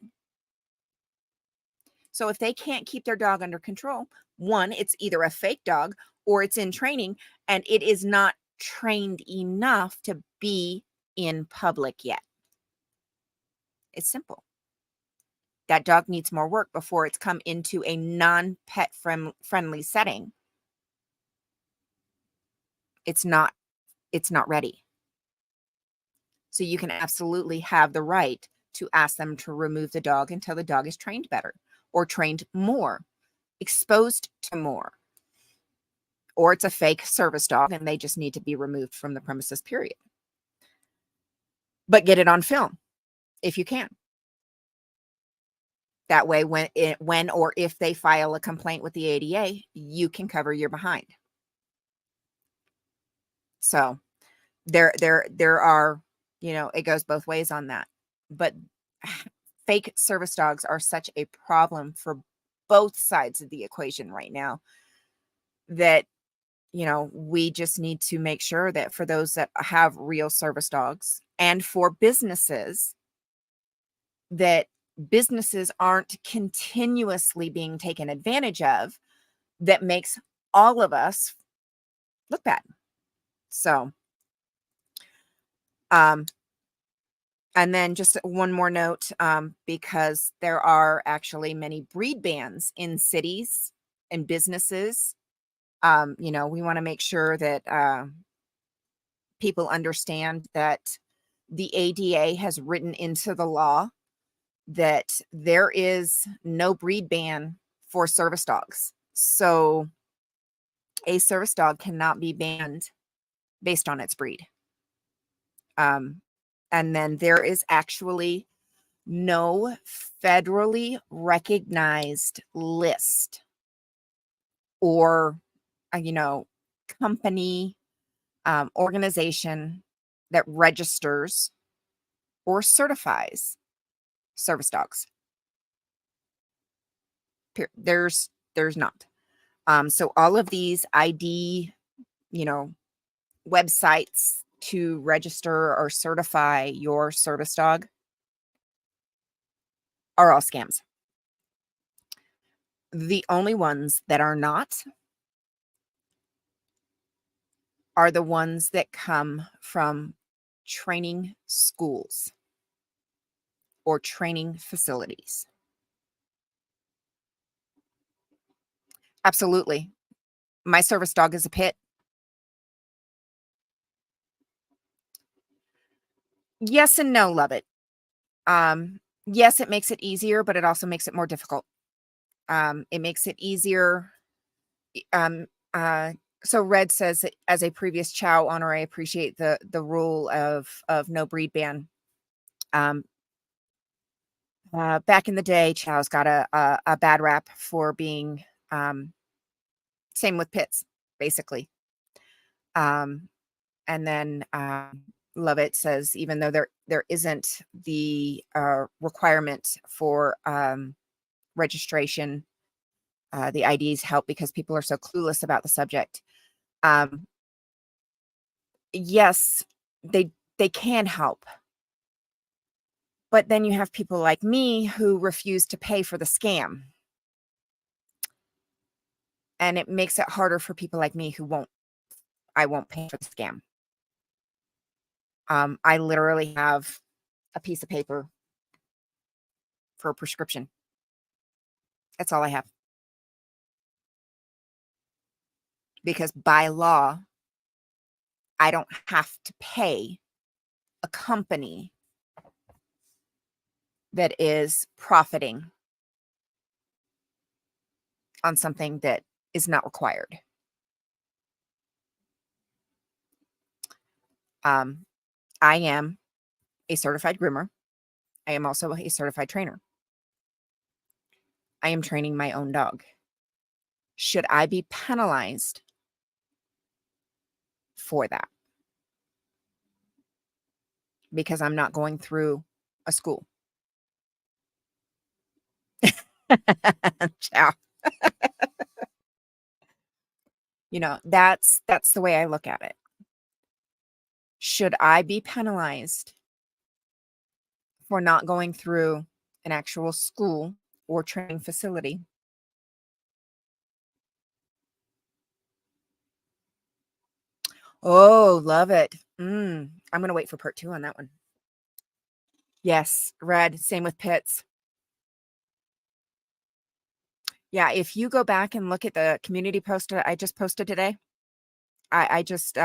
So if they can't keep their dog under control, one, it's either a fake dog or it's in training and it is not trained enough to be in public yet. It's simple. That dog needs more work before it's come into a non-pet friendly setting. It's not ready. So you can absolutely have the right to ask them to remove the dog until the dog is trained better or trained more, exposed to more. Or it's a fake service dog and they just need to be removed from the premises, period. But get it on film if you can. That way, when or if they file a complaint with the ADA, you can cover your behind. So there are, it goes both ways on that. But fake service dogs are such a problem for both sides of the equation right now that we just need to make sure that for those that have real service dogs and for businesses, that businesses aren't continuously being taken advantage of, that makes all of us look bad. So, and then just one more note, because there are actually many breed bans in cities and businesses. We want to make sure that people understand that the ADA has written into the law that there is no breed ban for service dogs. So a service dog cannot be banned based on its breed. And then there is actually no federally recognized list or, company, organization that registers or certifies service dogs. There's not. So all of these ID, websites to register or certify your service dog are all scams. The only ones that are not are the ones that come from training schools or training facilities. Absolutely. My service dog is a pit. Yes and no, love it. Yes, it makes it easier, but it also makes it more difficult. It makes it easier. Um, uh, so Red says that as a previous Chow owner, I appreciate the rule of no breed ban. Back in the day, Chow's got a bad rap for being same with pits, basically. And then Lovett says, even though there isn't the requirement for registration, the IDs help because people are so clueless about the subject. Yes, they can help. But then you have people like me who refuse to pay for the scam. And it makes it harder for people like me who I won't pay for the scam. I literally have a piece of paper for a prescription. That's all I have. Because by law, I don't have to pay a company that is profiting on something that is not required. I am a certified groomer. I am also a certified trainer. I am training my own dog. Should I be penalized for that? Because I'm not going through a school. Ciao. That's the way I look at it. Should I be penalized for not going through an actual school or training facility? Oh, love it. I'm going to wait for part 2 on that one. Yes, Red, same with pits. Yeah, if you go back and look at the community post I just posted today, I just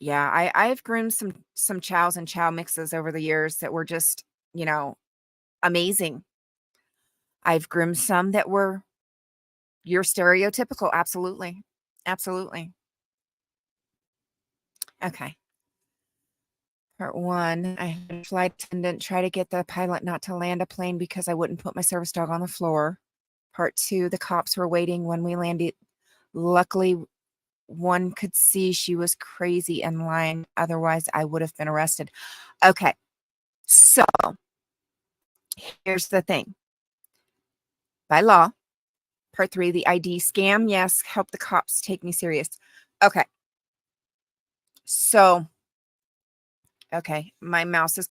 yeah, I've groomed some chows and chow mixes over the years that were just, amazing. I've groomed some that were your stereotypical. Absolutely. Absolutely. Okay. Part 1, I had a flight attendant try to get the pilot not to land a plane because I wouldn't put my service dog on the floor. Part 2, the cops were waiting when we landed. Luckily, one could see she was crazy and lying. Otherwise, I would have been arrested. Okay. So here's the thing. By law, part 3, the ID scam. Yes, help the cops take me serious. Okay. So, okay, my mouse is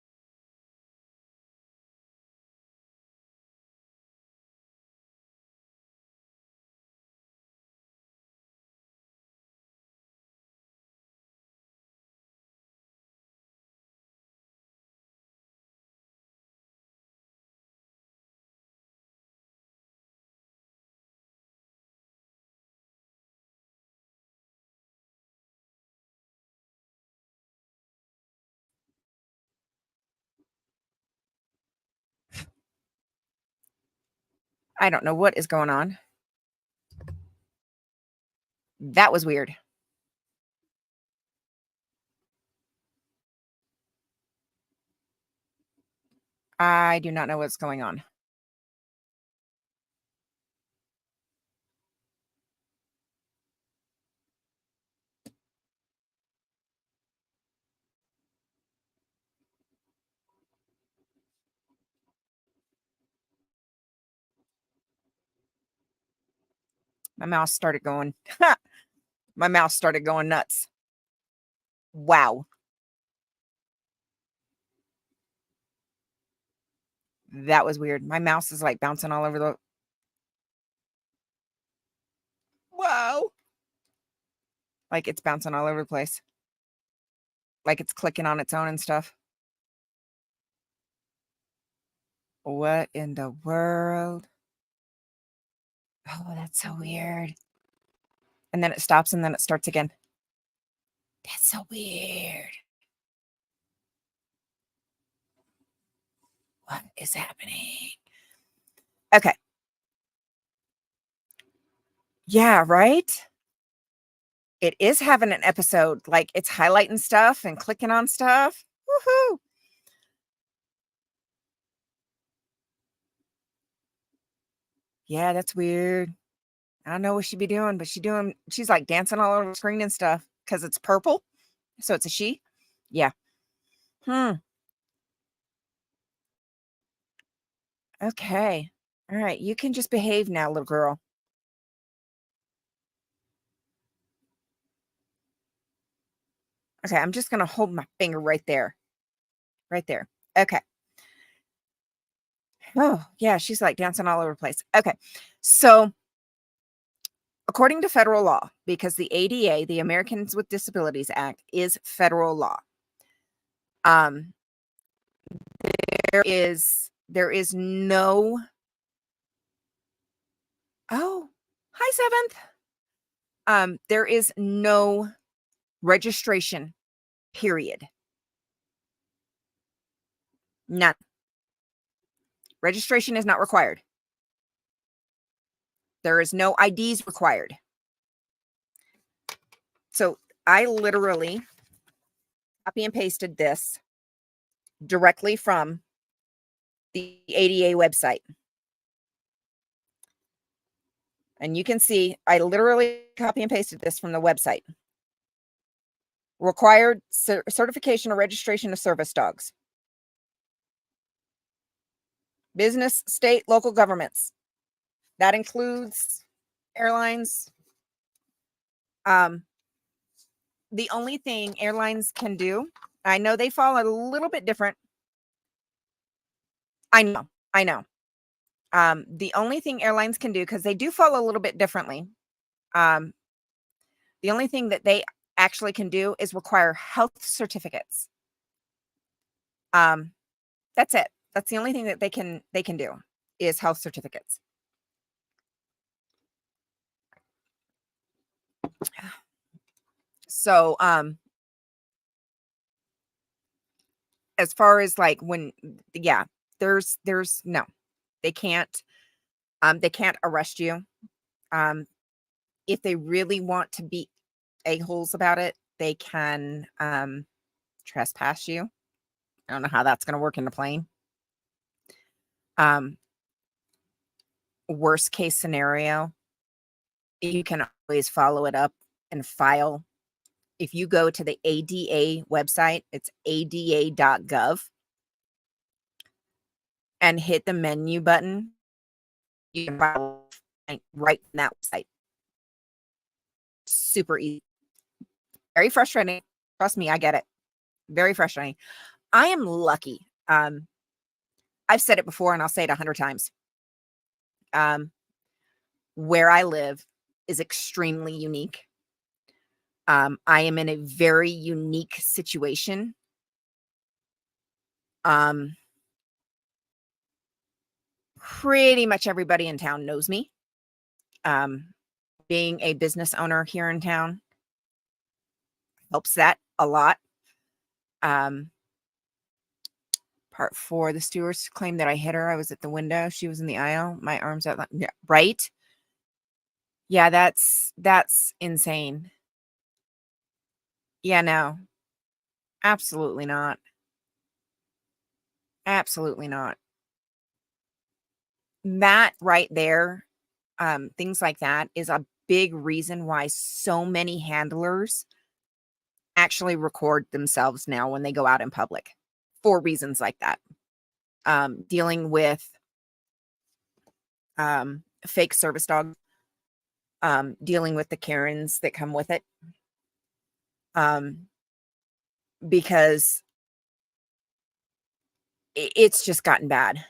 I don't know what is going on. That was weird. I do not know what's going on. My mouse started going. My mouse started going nuts. Wow. That was weird. My mouse is like bouncing all over the. Whoa. Like it's bouncing all over the place. Like it's clicking on its own and stuff. What in the world? Oh, that's so weird. And then it stops and then it starts again. That's so weird. What is happening? Okay. Yeah, right? It is having an episode. Like it's highlighting stuff and clicking on stuff. Woohoo. Yeah, that's weird. I don't know what she'd be doing, but she's like dancing all over the screen and stuff because it's purple. So it's a she. Yeah. Hmm. Okay. All right. You can just behave now, little girl. Okay. I'm just going to hold my finger right there. Right there. Okay. Oh, yeah. She's like dancing all over the place. Okay. So, according to federal law, because the ADA, the Americans with Disabilities Act, is federal law, um, there is no. Oh, hi, Seventh. There is no registration, period. None. Registration is not required. There is no IDs required. So I literally copy and pasted this directly from the ADA website. And you can see I literally copy and pasted this from the website. Required certification or registration of service dogs. Business, state, local governments. That includes airlines. The only thing airlines can do, I know they fall a little bit different. I know. The only thing airlines can do, because they do fall a little bit differently, the only thing that they actually can do is require health certificates. That's it. That's the only thing that they can do is health certificates. So, as far as like when, yeah, there's no, they can't arrest you. If they really want to be a-holes about it, they can trespass you. I don't know how that's going to work in the plane. Worst case scenario, you can always follow it up and file. If you go to the ADA website, it's ada.gov, and hit the menu button, you can file right in that website. Super easy. Very frustrating. Trust me, I get it. Very frustrating. I am lucky. I've said it before and I'll say it 100 times. Where I live is extremely unique. I am in a very unique situation. Pretty much everybody in town knows me. Being a business owner here in town helps that a lot. Pardon Part 4, the stewardess claimed that I hit her. I was at the window. She was in the aisle. My arms out. Yeah, right? Yeah, that's insane. Yeah, no. Absolutely not. Absolutely not. That right there, things like that is a big reason why so many handlers actually record themselves now when they go out in public for reasons like that. Dealing with fake service dogs, dealing with the Karens that come with it. Because it's just gotten bad.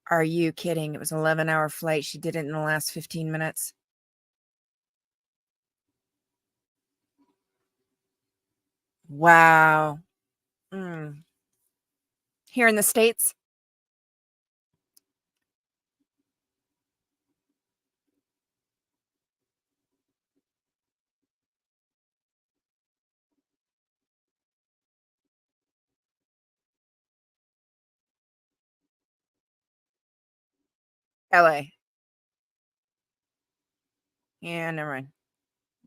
Are you kidding? It was an 11-hour flight. She did it in the last 15 minutes. Wow. Mm. Here in the States? LA. Yeah, never mind.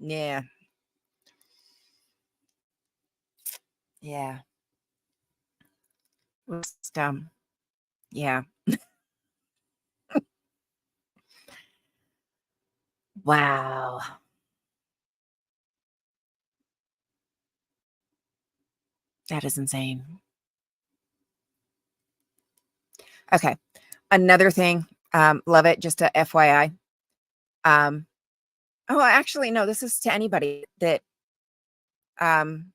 Yeah. Yeah. It's dumb. Yeah. Wow. That is insane. Okay. Another thing, love it. Just a FYI. Um, oh, actually, no, this is to anybody that, um,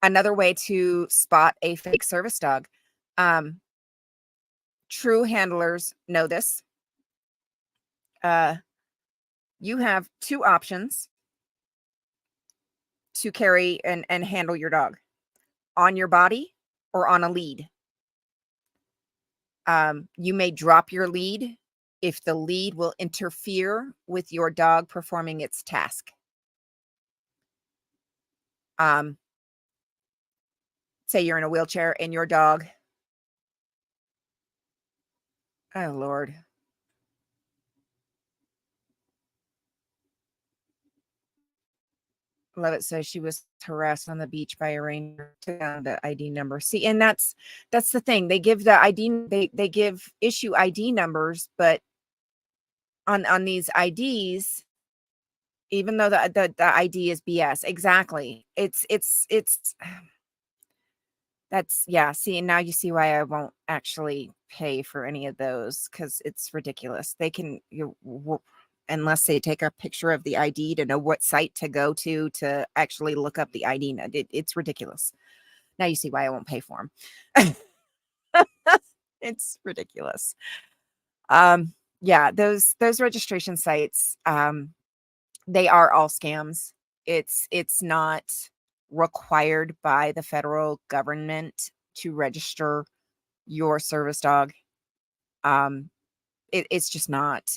another way to spot a fake service dog. Um, True handlers know this. You have two options to carry and handle your dog: on your body or on a lead. You may drop your lead if the lead will interfere with your dog performing its task. Um, Say you're in a wheelchair and your dog, oh Lord, love it. Says she was harassed on the beach by a ranger. Took down the ID number. See, and that's the thing. They give the ID. They give issue ID numbers, but on these IDs, even though the ID is BS, exactly. It's that's yeah. See, and now you see why I won't actually pay for any of those because it's ridiculous. They can unless they take a picture of the ID to know what site to go to actually look up the ID. It's ridiculous. Now you see why I won't pay for them. It's ridiculous. Yeah, those registration sites, they are all scams. It's not required by the federal government to register your service dog. Um, it's just not.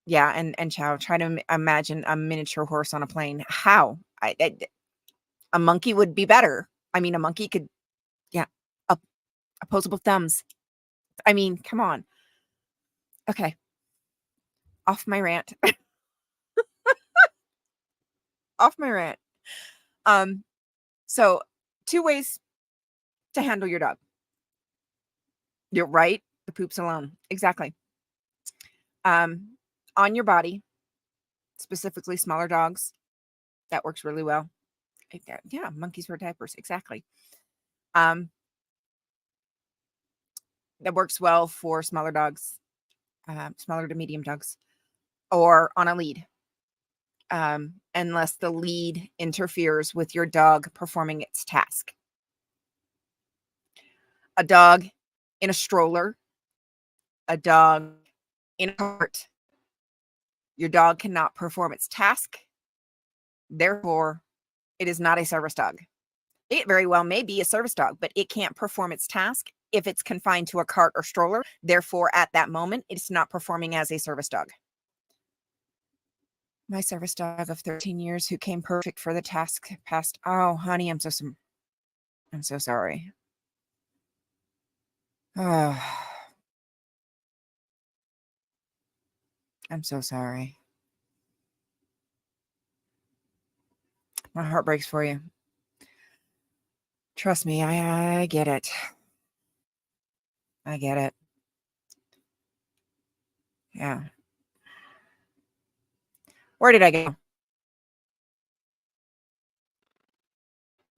Yeah, and Chow, try to imagine a miniature horse on a plane. How? A monkey would be better. I mean, a monkey could, yeah, op- opposable thumbs. I mean, come on. Okay, off my rant. Off my rant. Um, so two ways to handle your dog. You're right. The poops alone. Exactly. Um, on your body, specifically smaller dogs. That works really well. Yeah, monkeys wear diapers. Exactly. Um, that works well for smaller dogs, smaller to medium dogs, or on a lead. Unless the lead interferes with your dog performing its task. A dog in a stroller, a dog in a cart. Your dog cannot perform its task. Therefore, it is not a service dog. It very well may be a service dog, but it can't perform its task if it's confined to a cart or stroller. Therefore, at that moment, it's not performing as a service dog. My service dog of 13 years who came perfect for the task passed. Oh, honey, I'm so sorry. Oh, I'm so sorry. My heart breaks for you. Trust me, I get it. I get it. Yeah. Where did I go?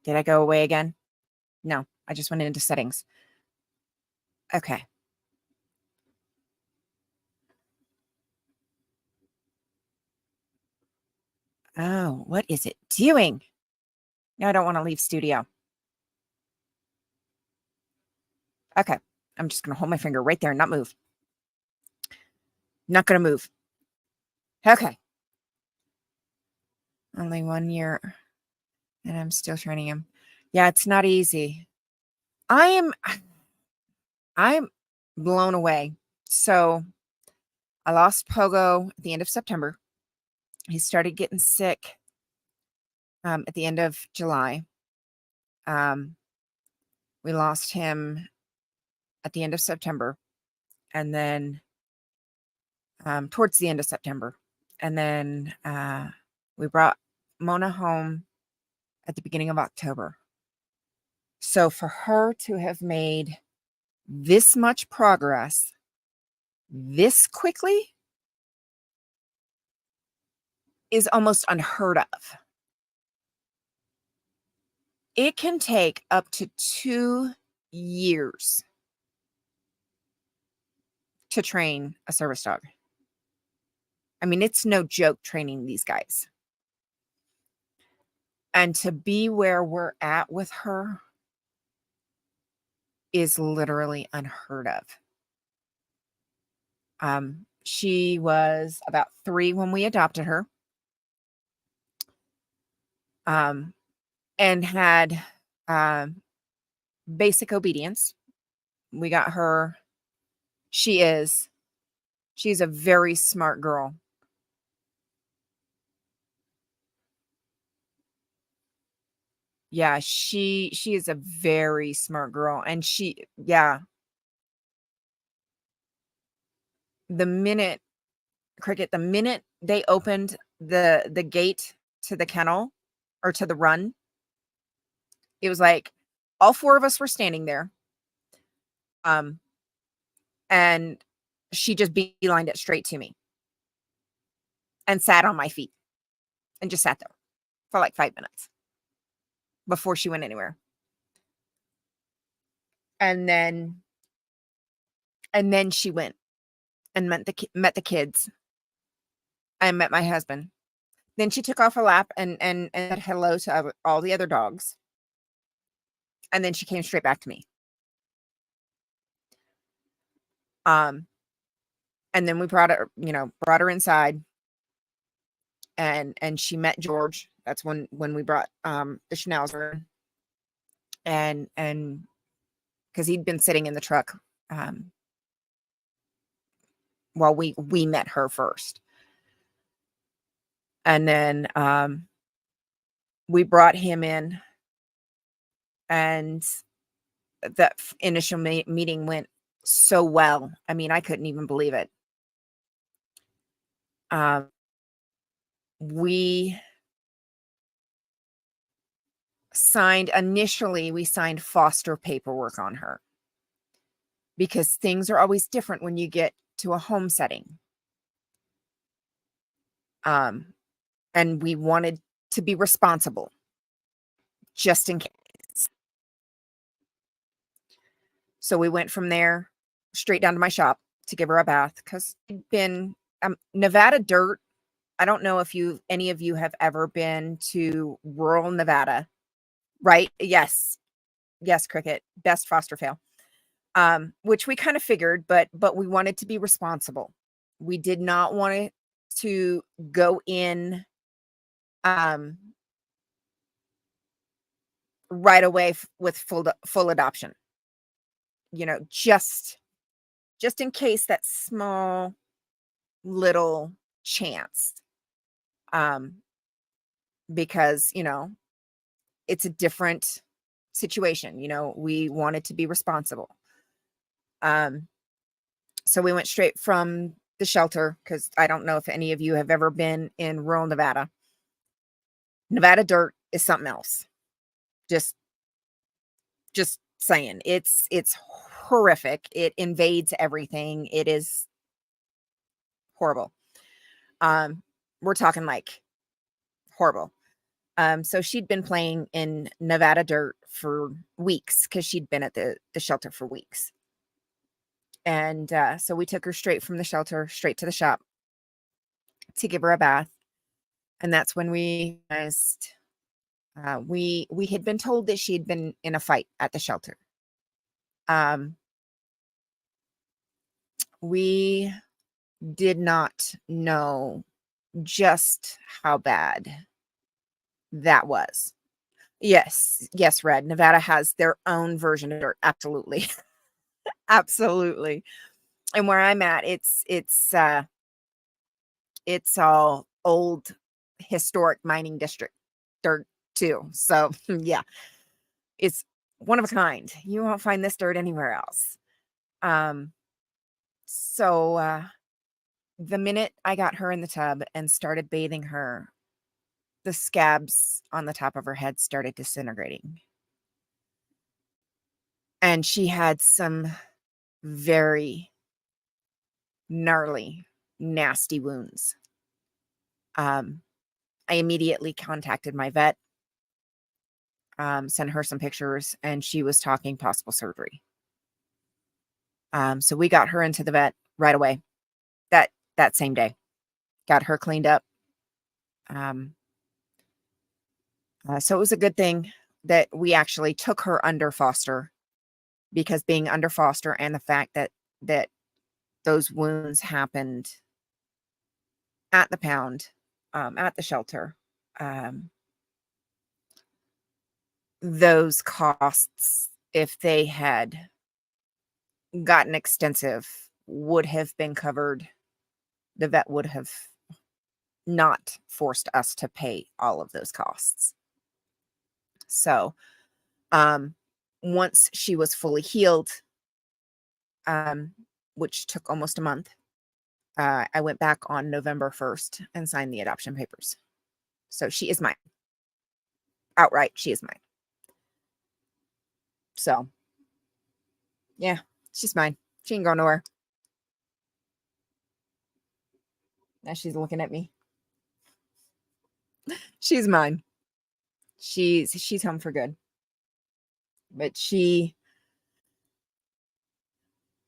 Did I go away again? No, I just went into settings. Okay. Oh, what is it doing? No, I don't want to leave studio. Okay. I'm just going to hold my finger right there and not move. Not going to move. Okay. Only 1 year and I'm still training him. Yeah, it's not easy. I'm blown away. So I lost Pogo at the end of September. He started getting sick at the end of July. We lost him at the end of September, and then towards the end of September. And then we brought Mona home at the beginning of October. So for her to have made this much progress this quickly is almost unheard of. It can take up to 2 years to train a service dog. I mean, it's no joke training these guys. And to be where we're at with her is literally unheard of. She was about 3 when we adopted her. And had basic obedience. We got her. She's a very smart girl. Yeah, she is a very smart girl. And the minute Cricket, the minute they opened the gate to the kennel or to the run, it was like all 4 of us were standing there. And she just beelined it straight to me and sat on my feet and just sat there for like 5 minutes before she went anywhere. And then she went and met the kids. I met my husband. Then she took off her lap and said hello to all the other dogs. And then she came straight back to me. And then we brought her inside, and she met George. That's when we brought the Schnauzer, and because he'd been sitting in the truck while we met her first. And then we brought him in, and that initial meeting went so well. I mean, I couldn't even believe it. We signed foster paperwork on her because things are always different when you get to a home setting. And we wanted to be responsible just in case. So we went from there straight down to my shop to give her a bath because it'd been Nevada dirt. I don't know if any of you have ever been to rural Nevada, right? Yes, Cricket, best foster fail. Which we kind of figured, but we wanted to be responsible. We did not want to go in right away with full adoption. Just in case that small little chance. um, because, it's a different situation. We wanted to be responsible. Um, so we went straight from the shelter, because I don't know if any of you have ever been in rural Nevada. Nevada dirt is something else. Just just saying. It's horrific. It invades everything. It is horrible. Um, we're talking like horrible. So she'd been playing in Nevada dirt for weeks, because she'd been at the shelter for weeks. And so we took her straight from the shelter, straight to the shop to give her a bath. And that's when we realized, we had been told that she had been in a fight at the shelter. Um, we did not know just how bad that was. Yes, yes, Red. Nevada has their own version of dirt. Absolutely. Absolutely. And where I'm at, it's all old historic mining district dirt too. So yeah, it's one of a kind. You won't find this dirt anywhere else. Um, so the minute I got her in the tub and started bathing her, the scabs on the top of her head started disintegrating. And she had some very gnarly, nasty wounds. Um, I immediately contacted my vet, sent her some pictures, and she was talking possible surgery. So we got her into the vet right away. That same day, got her cleaned up. Um, so it was a good thing that we actually took her under foster, because being under foster and the fact that those wounds happened at the pound, at the shelter, um, those costs, if they had gotten extensive, would have been covered. The vet would have not forced us to pay all of those costs. So, um, once she was fully healed, um, which took almost a month, I went back on November 1st and signed the adoption papers. So she is mine. Outright, she is mine. So, yeah, she's mine. She ain't going nowhere. Now she's looking at me. She's mine. She's home for good. But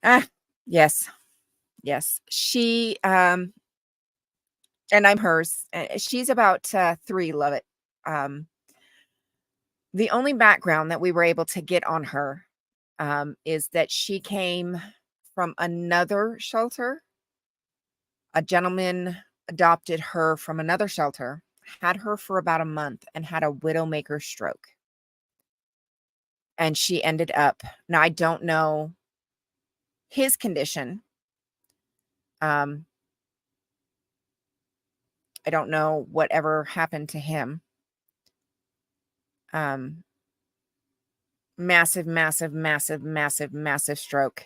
ah, yes, yes. And I'm hers. She's about 3, love it. Um, the only background that we were able to get on her, is that she came from another shelter. A gentleman adopted her from another shelter, had her for about a month, and had a widowmaker stroke. And she ended up, now I don't know his condition. Um, I don't know whatever happened to him. Um, massive, massive, massive, massive, massive stroke.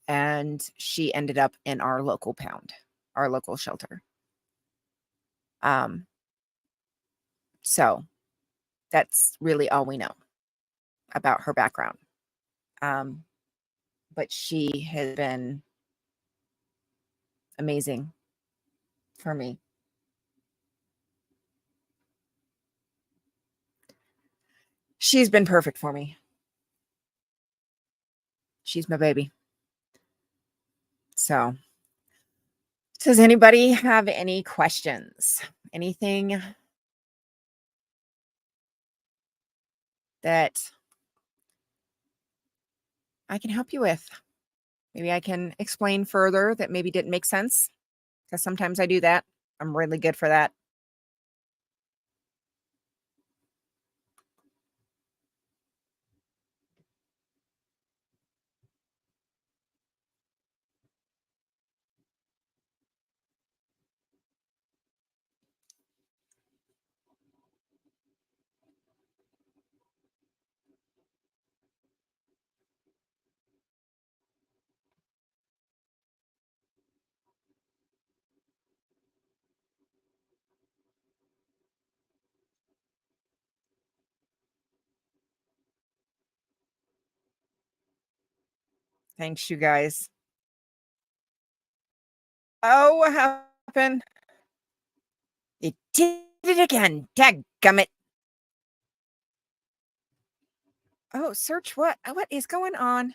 And she ended up in our local pound, our local shelter. Um, so that's really all we know about her background. Um, but she has been amazing for me. She's been perfect for me. She's my baby. So, does anybody have any questions? Anything that I can help you with? Maybe I can explain further that maybe didn't make sense, because sometimes I do that. I'm really good for that. Thanks, you guys. Oh, what happened? It did it again. Dadgummit. Oh, search what? What is going on?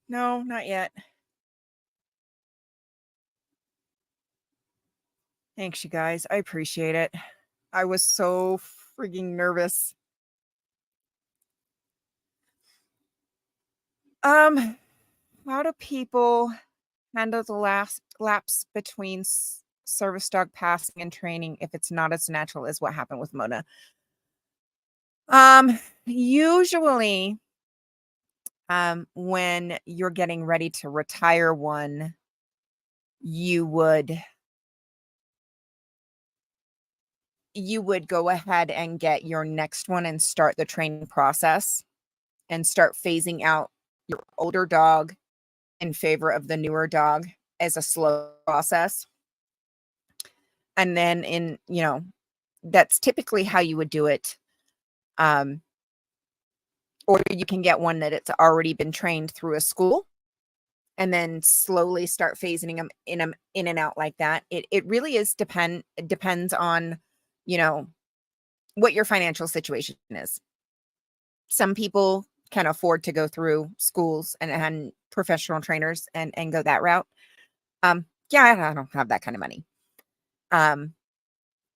No, not yet. Thanks, you guys. I appreciate it. I was so freaking nervous. Um, how do people handle the last lapse between service dog passing and training if it's not as natural as what happened with Mona? Usually, when you're getting ready to retire one, you would go ahead and get your next one and start the training process and start phasing out your older dog in favor of the newer dog as a slow process. And then that's typically how you would do it. Um, or you can get one that it's already been trained through a school and then slowly start phasing them in and out like that. It really it depends on, you know, what your financial situation is. Some people can afford to go through schools and professional trainers and go that route. Yeah, I don't have that kind of money. Um,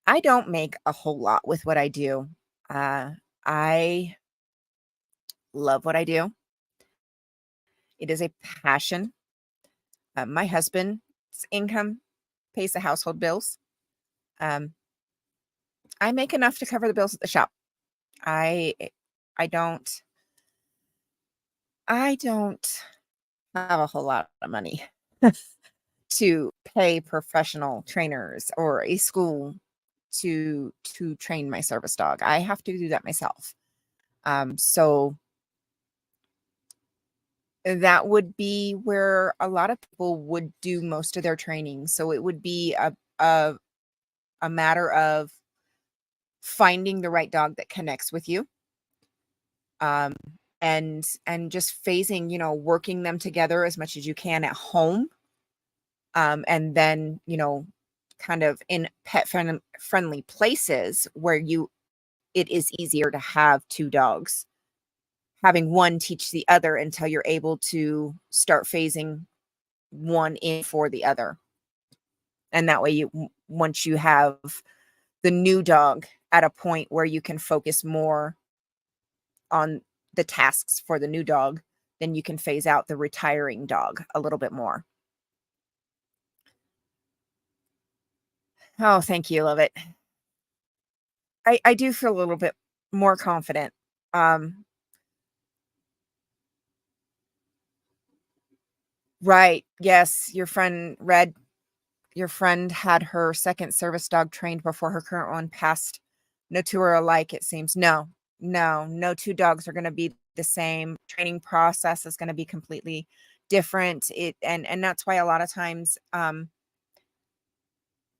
I don't make a whole lot with what I do. I love what I do. It is a passion. My husband's income pays the household bills. Um, I make enough to cover the bills at the shop. I I don't I don't have a whole lot of money to pay professional trainers or a school to train my service dog. I have to do that myself. So that would be where a lot of people would do most of their training. So it would be a, a matter of finding the right dog that connects with you. Um, and just phasing, working them together as much as you can at home. And then, kind of in friendly places where it is easier to have two dogs, having one teach the other until you're able to start phasing one in for the other. And that way once you have the new dog at a point where you can focus more on the tasks for the new dog, then you can phase out the retiring dog a little bit more. Oh, thank you. Love it. I do feel a little bit more confident. Um, right. Yes. Your friend had her second service dog trained before her current one passed. No two are alike, it seems. No two dogs are going to be the same. Training process is going to be completely different. And that's why a lot of times,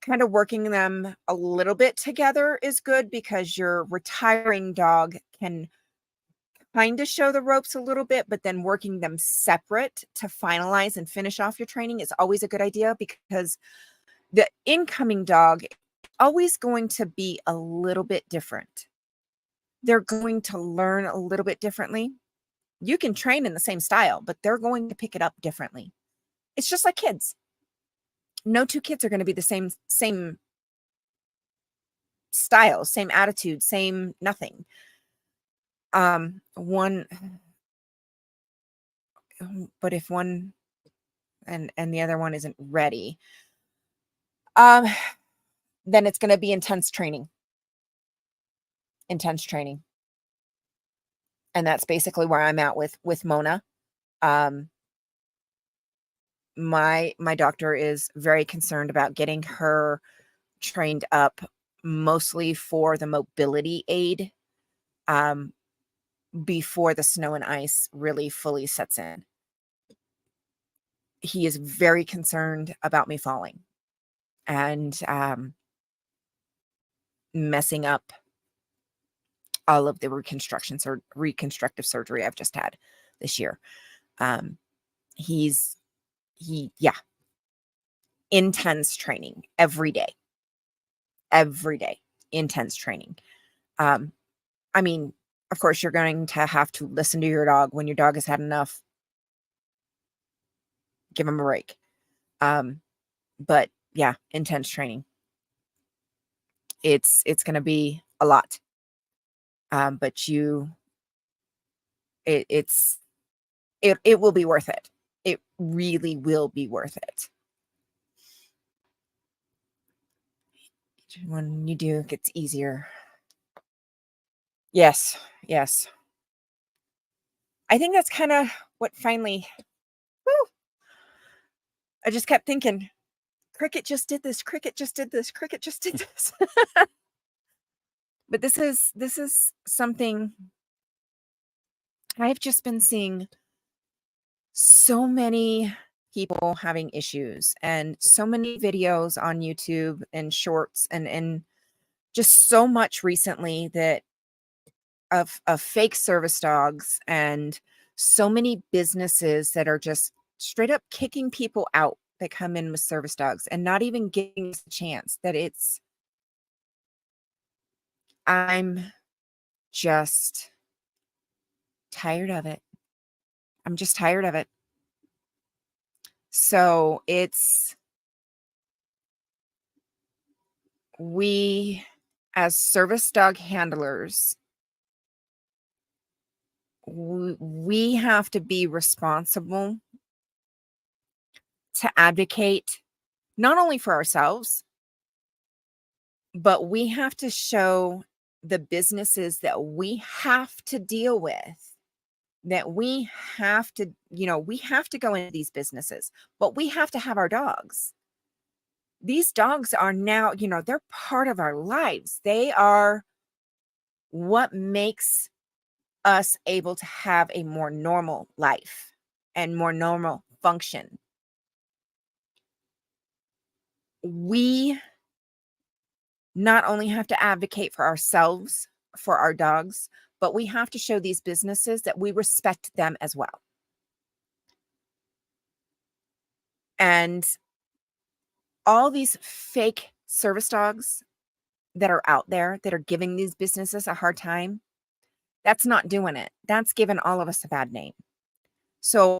kind of working them a little bit together is good because your retiring dog can kind of show the ropes a little bit, but then working them separate to finalize and finish off your training is always a good idea because the incoming dog is always going to be a little bit different. They're going to learn a little bit differently. You can train in the same style, but they're going to pick it up differently. It's just like kids. No two kids are going to be the same style, same attitude, same nothing. One but if one and the other one isn't ready, um then it's going to be intense training. Intense training. And that's basically where I'm at with Mona. Um my doctor is very concerned about getting her trained up mostly for the mobility aid um before the snow and ice really fully sets in. He is very concerned about me falling and messing up all of the reconstructive surgery I've just had this year. Yeah, intense training every day, intense training. I mean, of course, you're going to have to listen to your dog. When your dog has had enough, give him a break. But yeah, intense training. It's going to be a lot. But it will be worth it. It really will be worth it. When you do, it gets easier. Yes. I think that's kind of what finally, whew, I just kept thinking, Cricket just did this, Cricket just did this, Cricket just did this. But this is something I've just been seeing so many people having issues, and so many videos on YouTube and shorts, and just so much recently that of fake service dogs, and so many businesses that are just straight up kicking people out that come in with service dogs and not even giving us a chance. I'm just tired of it. I'm just tired of it. So we, as service dog handlers, we have to be responsible to advocate not only for ourselves, but we have to show the businesses that we have to deal with, that we have to, we have to go into these businesses, but we have to have our dogs. These dogs are now, they're part of our lives. They are what makes us able to have a more normal life and more normal function. We not only have to advocate for ourselves, for our dogs, but we have to show these businesses that we respect them as well. And all these fake service dogs that are out there that are giving these businesses a hard time, that's not doing it. That's giving all of us a bad name. So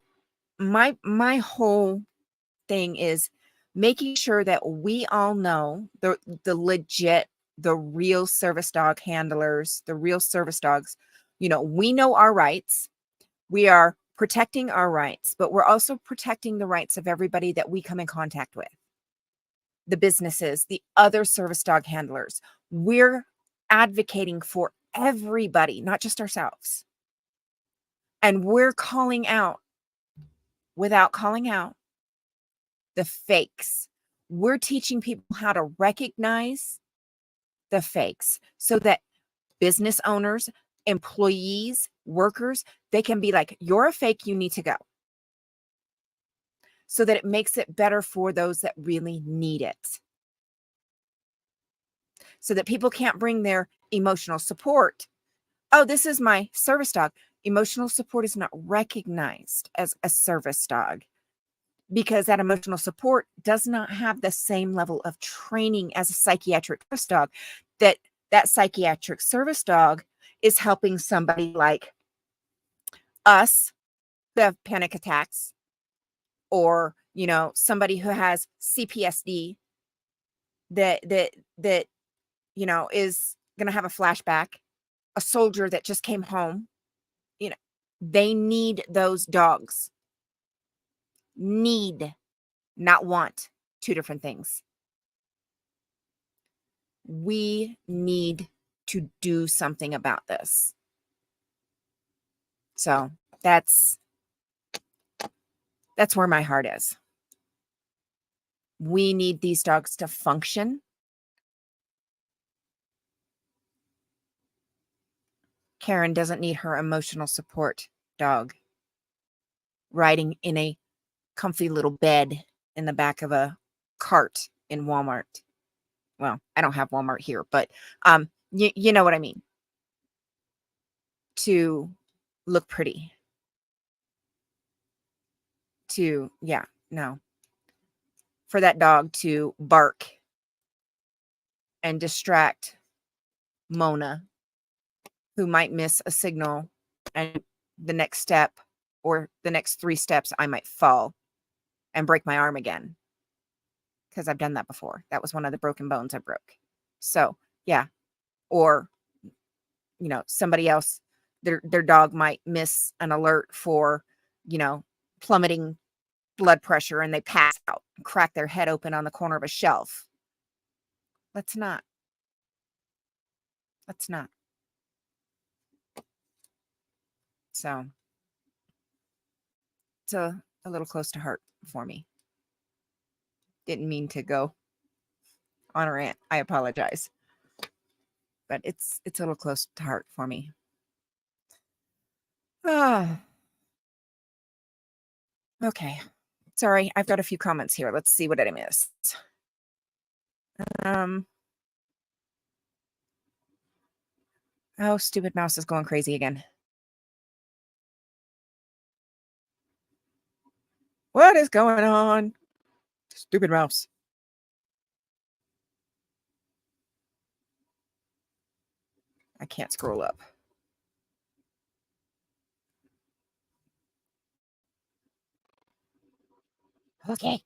my whole thing is making sure that we all know the legit, the real service dog handlers, the real service dogs. We know our rights. We are protecting our rights, but we're also protecting the rights of everybody that we come in contact with. The businesses, the other service dog handlers. We're advocating for everybody, not just ourselves. And we're calling out, without calling out, the fakes. We're teaching people how to recognize the fakes so that business owners, employees, workers, they can be like, you're a fake, you need to go. So that it makes it better for those that really need it. So that people can't bring their emotional support. Oh, this is my service dog. Emotional support is not recognized as a service dog, because that emotional support does not have the same level of training as a psychiatric service dog. That psychiatric service dog is helping somebody like us who have panic attacks, or somebody who has CPSD that is going to have a flashback, a soldier that just came home. They need those dogs. Need, not want, two different things. We need to do something about this. So that's where my heart is. We need these dogs to function. Karen doesn't need her emotional support dog riding in a comfy little bed in the back of a cart in Walmart. Well, I don't have Walmart here, but you know what I mean. to look pretty, no, for that dog to bark and distract Mona, who might miss a signal, and the next step or the next 3 steps, I might fall and break my arm again, because I've done that before. That was one of the broken bones I broke. So, yeah. Or, somebody else, their dog might miss an alert for, plummeting blood pressure, and they pass out and crack their head open on the corner of a shelf. Let's not. Let's not. So, it's a little close to heart for me. Didn't mean to go on a rant. I apologize. But it's a little close to heart for me. Okay. Sorry, I've got a few comments here. Let's see what did I miss. Oh, stupid mouse is going crazy again. What is going on? Stupid mouse. I can't scroll up. Okay.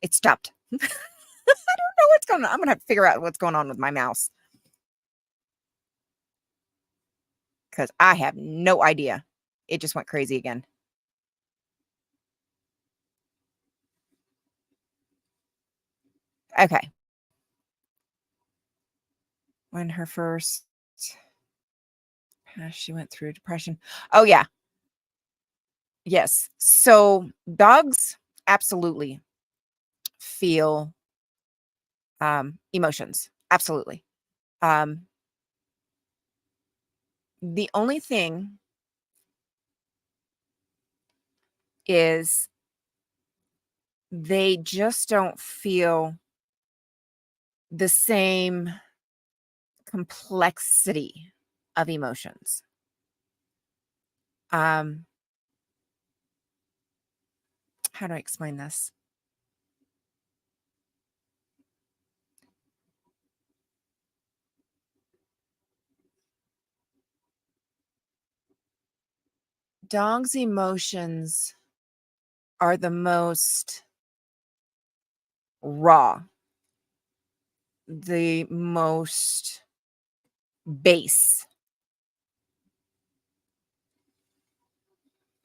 It stopped. I don't know what's going on. I'm going to have to figure out what's going on with my mouse, because I have no idea. It just went crazy again. Okay. When her first, she went through depression. Oh, yeah. Yes. So dogs absolutely feel emotions. Absolutely. The only thing is they just don't feel the same complexity of emotions. How do I explain this? Dogs' emotions are the most raw, the most base,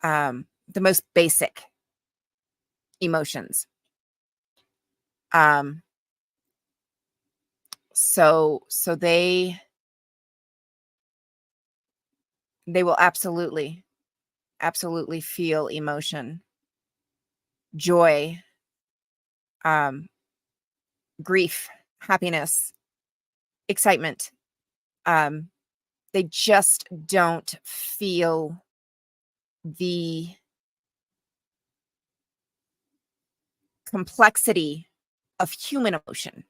the most basic emotions. So they will absolutely feel emotion, joy, grief, happiness, excitement. They just don't feel the complexity of human emotion.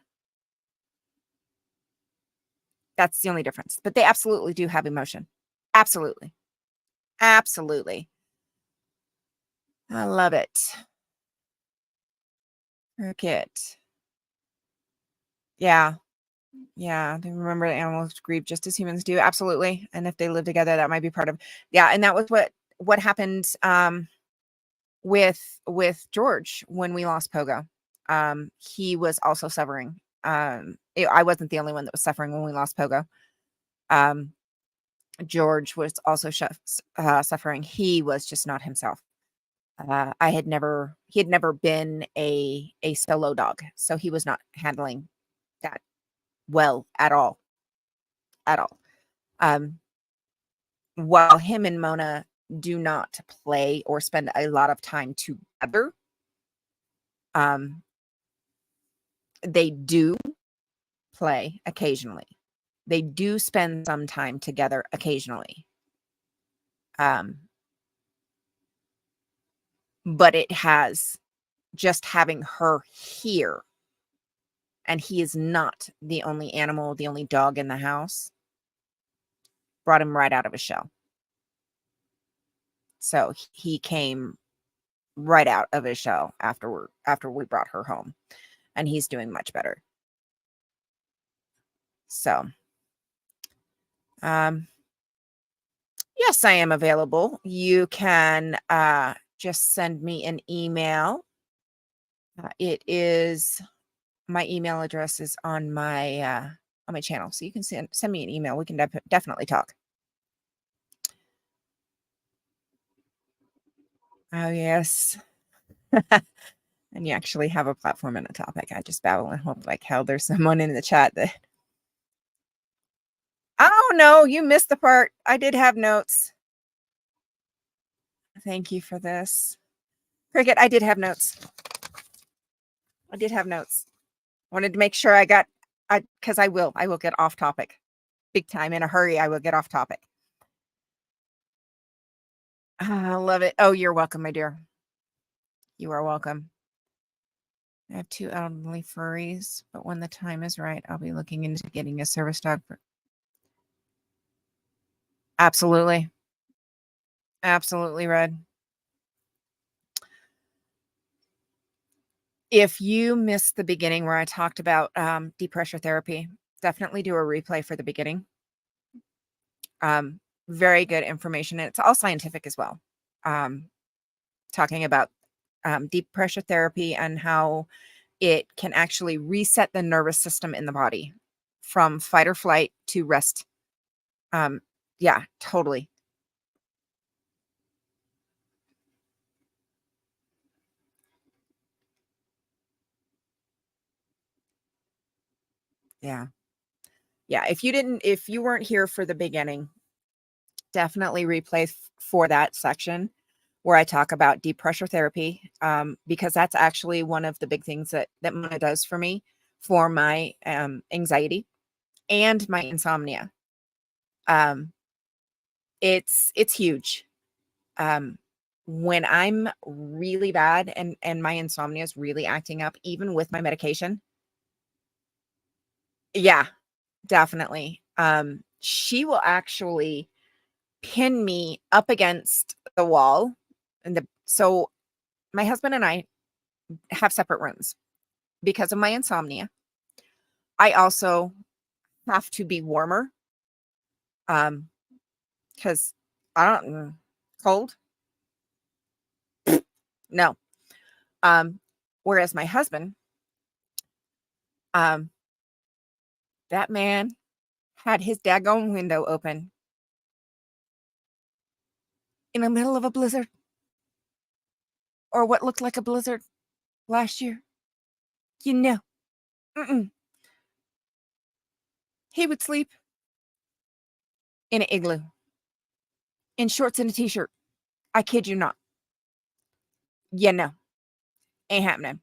That's the only difference. But they absolutely do have emotion. Absolutely. Absolutely. I love it. Cricket. Yeah. Yeah. They remember that animals grieve just as humans do. Absolutely. And if they live together, that might be part of, yeah. And that was what happened with George when we lost Pogo. He was also suffering. I wasn't the only one that was suffering when we lost Pogo. George was also suffering. He was just not himself. He had never been a solo dog, so he was not handling that well at all. While him and Mona do not play or spend a lot of time together, they do play occasionally. They do spend some time together occasionally. But it has just having her here, and he is not the only animal, the only dog in the house. brought him right out of his shell. So he came right out of his shell after we brought her home, and he's doing much better. So, yes, I am available. You can just send me an email. It is my email address is on my channel, so you can send me an email. We can definitely talk. Oh yes. And you actually have a platform and a topic. I just babble and hope like hell there's someone in the chat that. Oh no, you missed the part. I did have notes. Thank you for this. Cricket, I did have notes. I did have notes. Wanted to make sure because I will get off topic. Big time, in a hurry, I will get off topic. I love it. Oh, you're welcome, my dear. You are welcome. I have 2 elderly furries, but when the time is right, I'll be looking into getting a service dog. Absolutely. Absolutely, Red. If you missed the beginning where I talked about deep pressure therapy, definitely do a replay for the beginning. Very good information. And it's all scientific as well. Talking about deep pressure therapy and how it can actually reset the nervous system in the body from fight or flight to rest. Yeah, totally. Yeah. Yeah. If you weren't here for the beginning, definitely replay for that section where I talk about deep pressure therapy, because that's actually one of the big things that Mona does for me for my anxiety and my insomnia. It's huge. When I'm really bad and my insomnia is really acting up, even with my medication. Yeah, definitely. She will actually pin me up against the wall, so my husband and I have separate rooms because of my insomnia. I also have to be warmer, because I don't cold. No. Whereas my husband, that man had his daggone window open in the middle of a blizzard, or what looked like a blizzard last year. You know, he would sleep in an igloo, in shorts and a t-shirt. I kid you not. Yeah, no, ain't happening.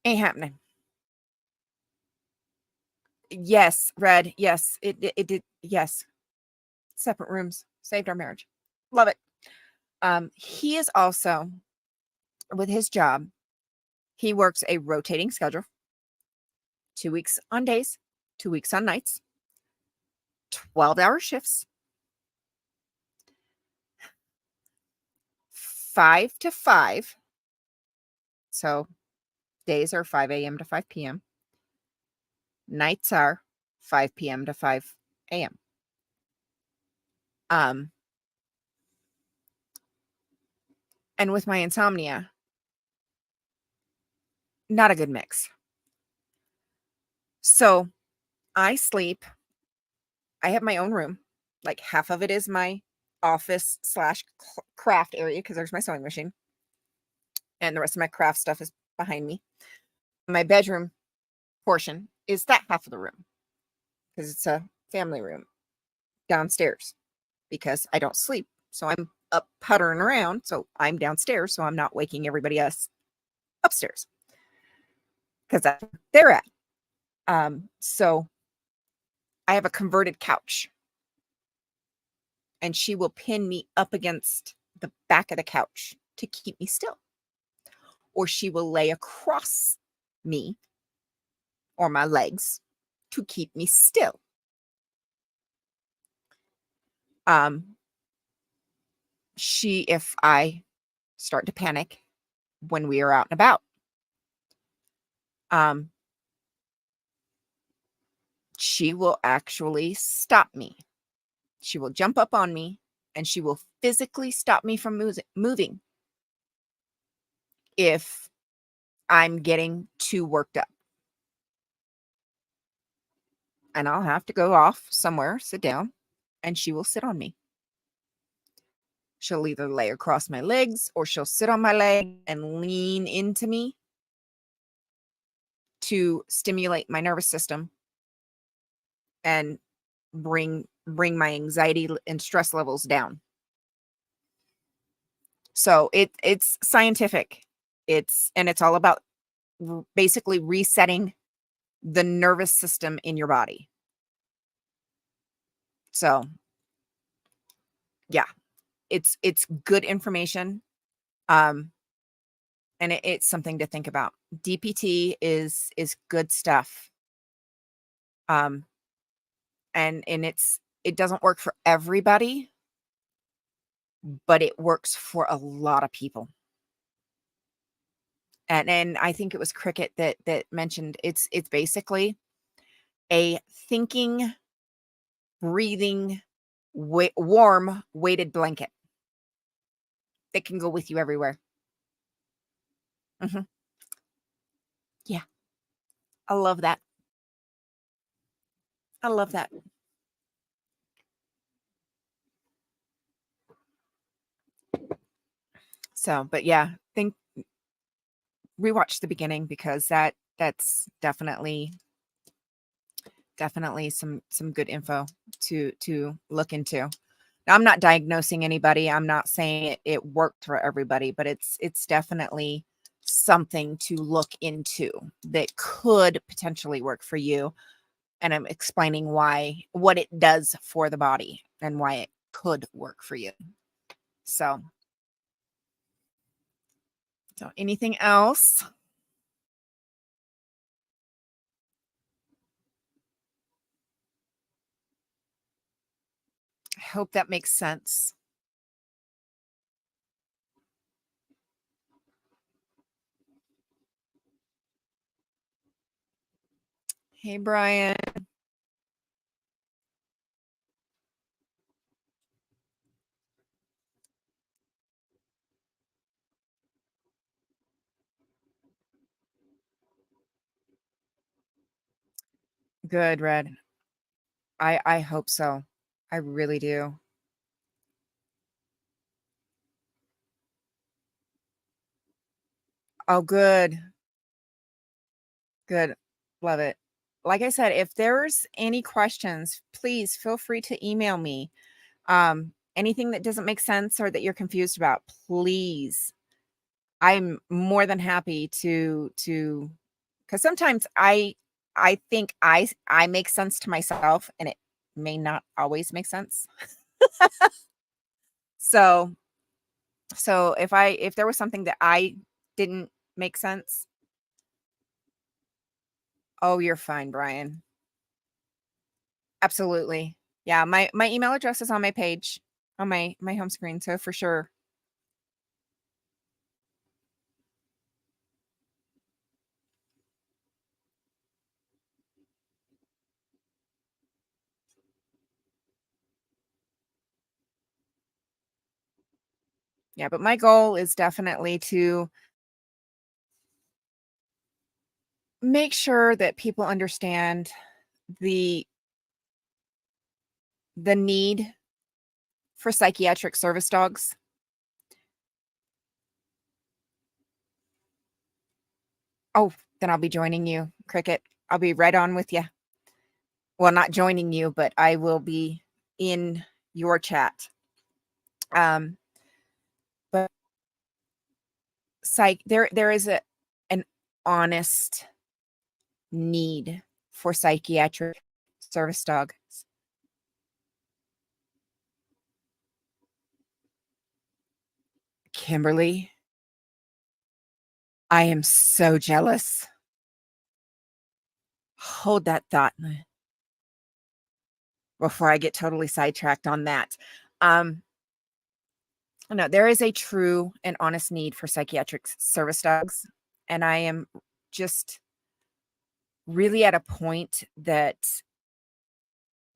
Ain't happening. Yes, Red. Yes, it did. Yes, separate rooms saved our marriage. Love it. He is also, with his job, he works a rotating schedule. 2 weeks on days, 2 weeks on nights, 12-hour shifts, 5 to 5. So days are 5 a.m. to 5 p.m. Nights are 5 p.m. to 5 a.m. And with my insomnia, not a good mix. So I sleep. I have my own room. Like half of it is my office / craft area because there's my sewing machine. And the rest of my craft stuff is behind me. My bedroom portion is that half of the room because it's a family room downstairs because I don't sleep. So I'm up puttering around. So I'm downstairs. So I'm not waking everybody else upstairs because that's where they're at. So I have a converted couch and she will pin me up against the back of the couch to keep me still. Or she will lay across me or my legs to keep me still. Um, if I start to panic when we are out and about, um, she will actually stop me. She will jump up on me and she will physically stop me from moving if I'm getting too worked up. And I'll have to go off somewhere, sit down, and she will sit on me. She'll either lay across my legs or she'll sit on my leg and lean into me to stimulate my nervous system and bring my anxiety and stress levels down. So it's scientific. It's all about basically resetting the nervous system in your body. So, yeah, it's good information. Um and it's something to think about. DPT is good stuff. Um and it doesn't work for everybody, but it works for a lot of people. And I think it was Cricket that mentioned it's basically a thinking, breathing, warm weighted blanket that can go with you everywhere. Mhm. Yeah, I love that. I love that. So, but yeah, think rewatch the beginning because that's definitely some good info to look into. Now, I'm not diagnosing anybody. I'm not saying it worked for everybody, but it's definitely something to look into that could potentially work for you. And I'm explaining what it does for the body and why it could work for you. So anything else? I hope that makes sense. Hey, Brian. Good, Red. I hope so. I really do. Oh, good. Good. Love it. Like I said, if there's any questions, please feel free to email me. Anything that doesn't make sense or that you're confused about, please. I'm more than happy to because sometimes I think I make sense to myself and it may not always make sense. So if there was something that I didn't make sense, oh, you're fine, Brian. Absolutely. Yeah, my email address is on my page, on my home screen, so for sure. Yeah, but my goal is definitely to make sure that people understand the need for psychiatric service dogs. Oh, then I'll be joining you, Cricket. I'll be right on with you. Well, not joining you, but I will be in your chat. Um, but there is an honest need for psychiatric service dogs. Kimberly, I am so jealous. Hold that thought. before I get totally sidetracked on that. No, there is a true and honest need for psychiatric service dogs. And I am just really at a point that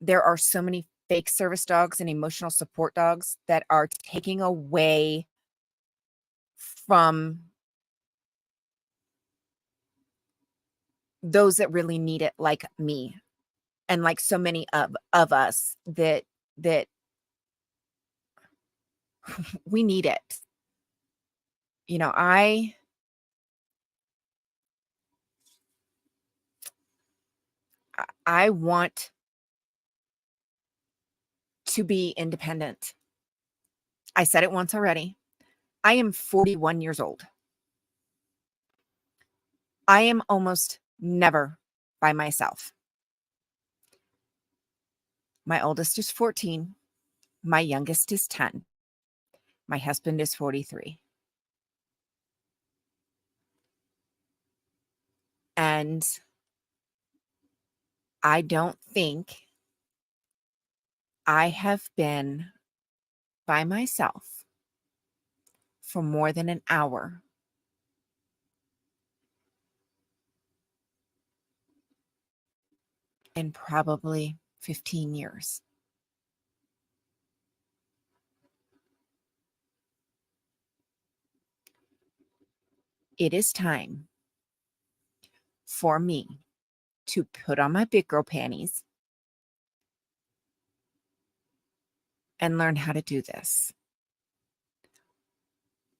there are so many fake service dogs and emotional support dogs that are taking away from those that really need it, like me and like so many of us that we need it. You know, I want to be independent. I said it once already. I am 41 years old. I am almost never by myself. My oldest is 14. My youngest is 10. My husband is 43. And I don't think I have been by myself for more than an hour in probably 15 years. It is time for me to put on my big girl panties and learn how to do this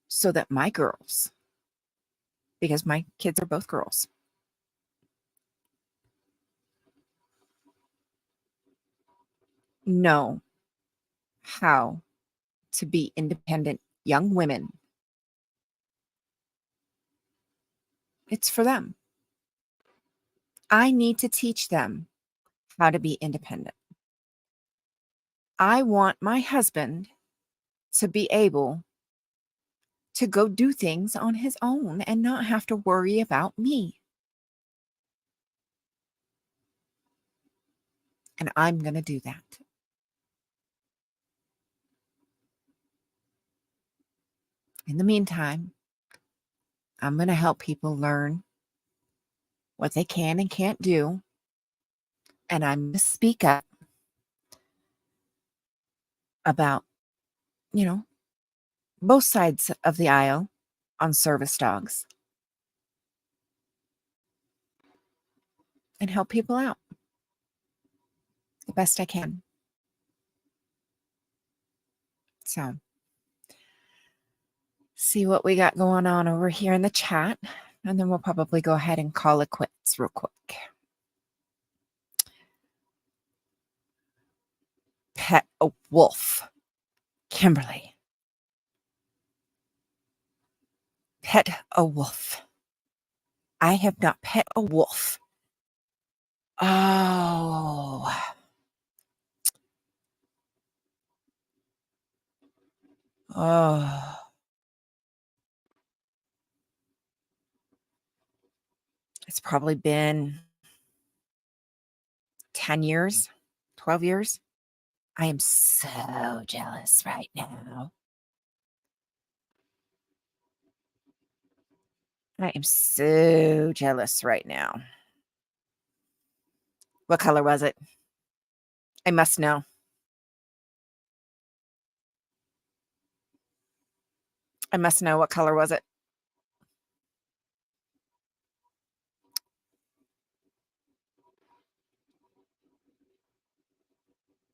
so that my girls, because my kids are both girls, know how to be independent young women. It's for them. I need to teach them how to be independent. I want my husband to be able to go do things on his own and not have to worry about me. And I'm going to do that. In the meantime, I'm going to help people learn what they can and can't do. And I'm going to speak up about, you know, both sides of the aisle on service dogs and help people out the best I can. So, see what we got going on over here in the chat, and then we'll probably go ahead and call it quits real quick. Pet a wolf. Kimberly. Pet a wolf. I have not pet a wolf. Oh. Oh. It's probably been 10 years, 12 years. I am so jealous right now. I am so jealous right now. What color was it? I must know. I must know. What color was it?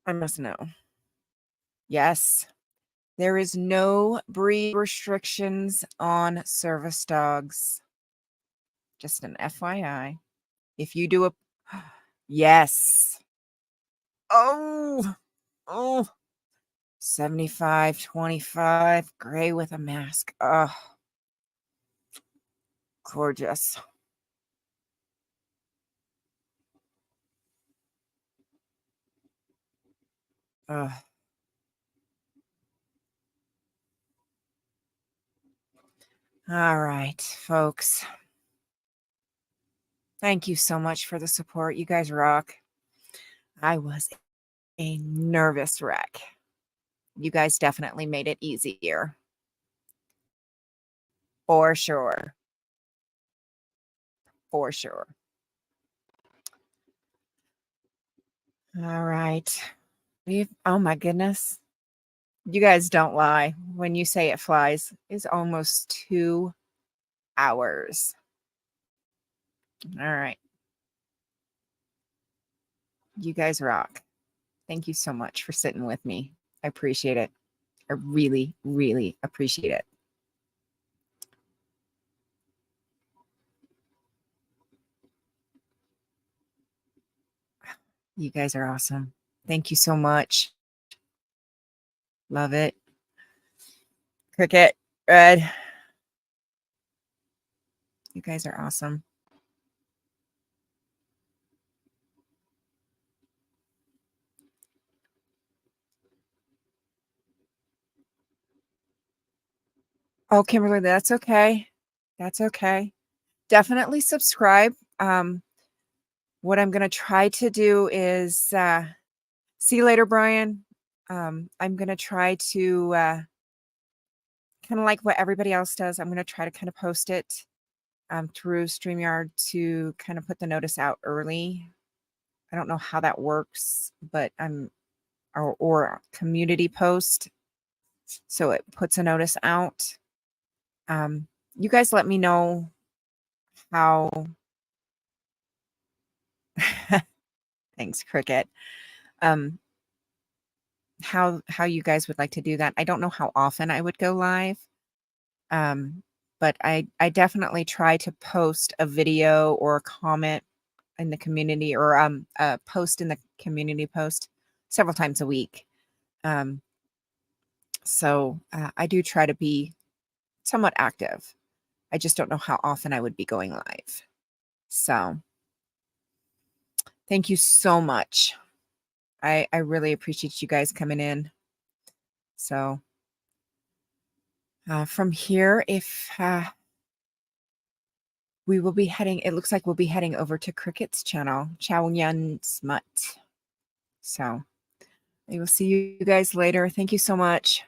I must know. Yes. There is no breed restrictions on service dogs. Just an FYI. If you do a yes. Oh, 75-25, gray with a mask. Oh, gorgeous. Ugh. All right, folks. Thank you so much for the support. You guys rock. I was a nervous wreck. You guys definitely made it easier. For sure. For sure. All right. Oh my goodness. You guys don't lie when you say it flies. It's almost 2 hours. All right. You guys rock. Thank you so much for sitting with me. I appreciate it. I really, really appreciate it. You guys are awesome. Thank you so much. Love it. Cricket, Red. You guys are awesome. Oh, Kimberly, that's okay. That's okay. Definitely subscribe. What I'm going to try to do is see you later, Brian. I'm going to try to kind of like what everybody else does. I'm going to try to kind of post it through StreamYard to kind of put the notice out early. I don't know how that works, but or a community post. So it puts a notice out. You guys let me know how. Thanks, Cricket. How you guys would like to do that. I don't know how often I would go live. But I definitely try to post a video or a comment in the community or a post in the community post several times a week. So I do try to be somewhat active. I just don't know how often I would be going live. So thank you so much. I really appreciate you guys coming in. So from here, if we will be heading, it looks like we'll be heading over to Cricket's channel, Chow Yun Smut. So we will see you guys later. Thank you so much.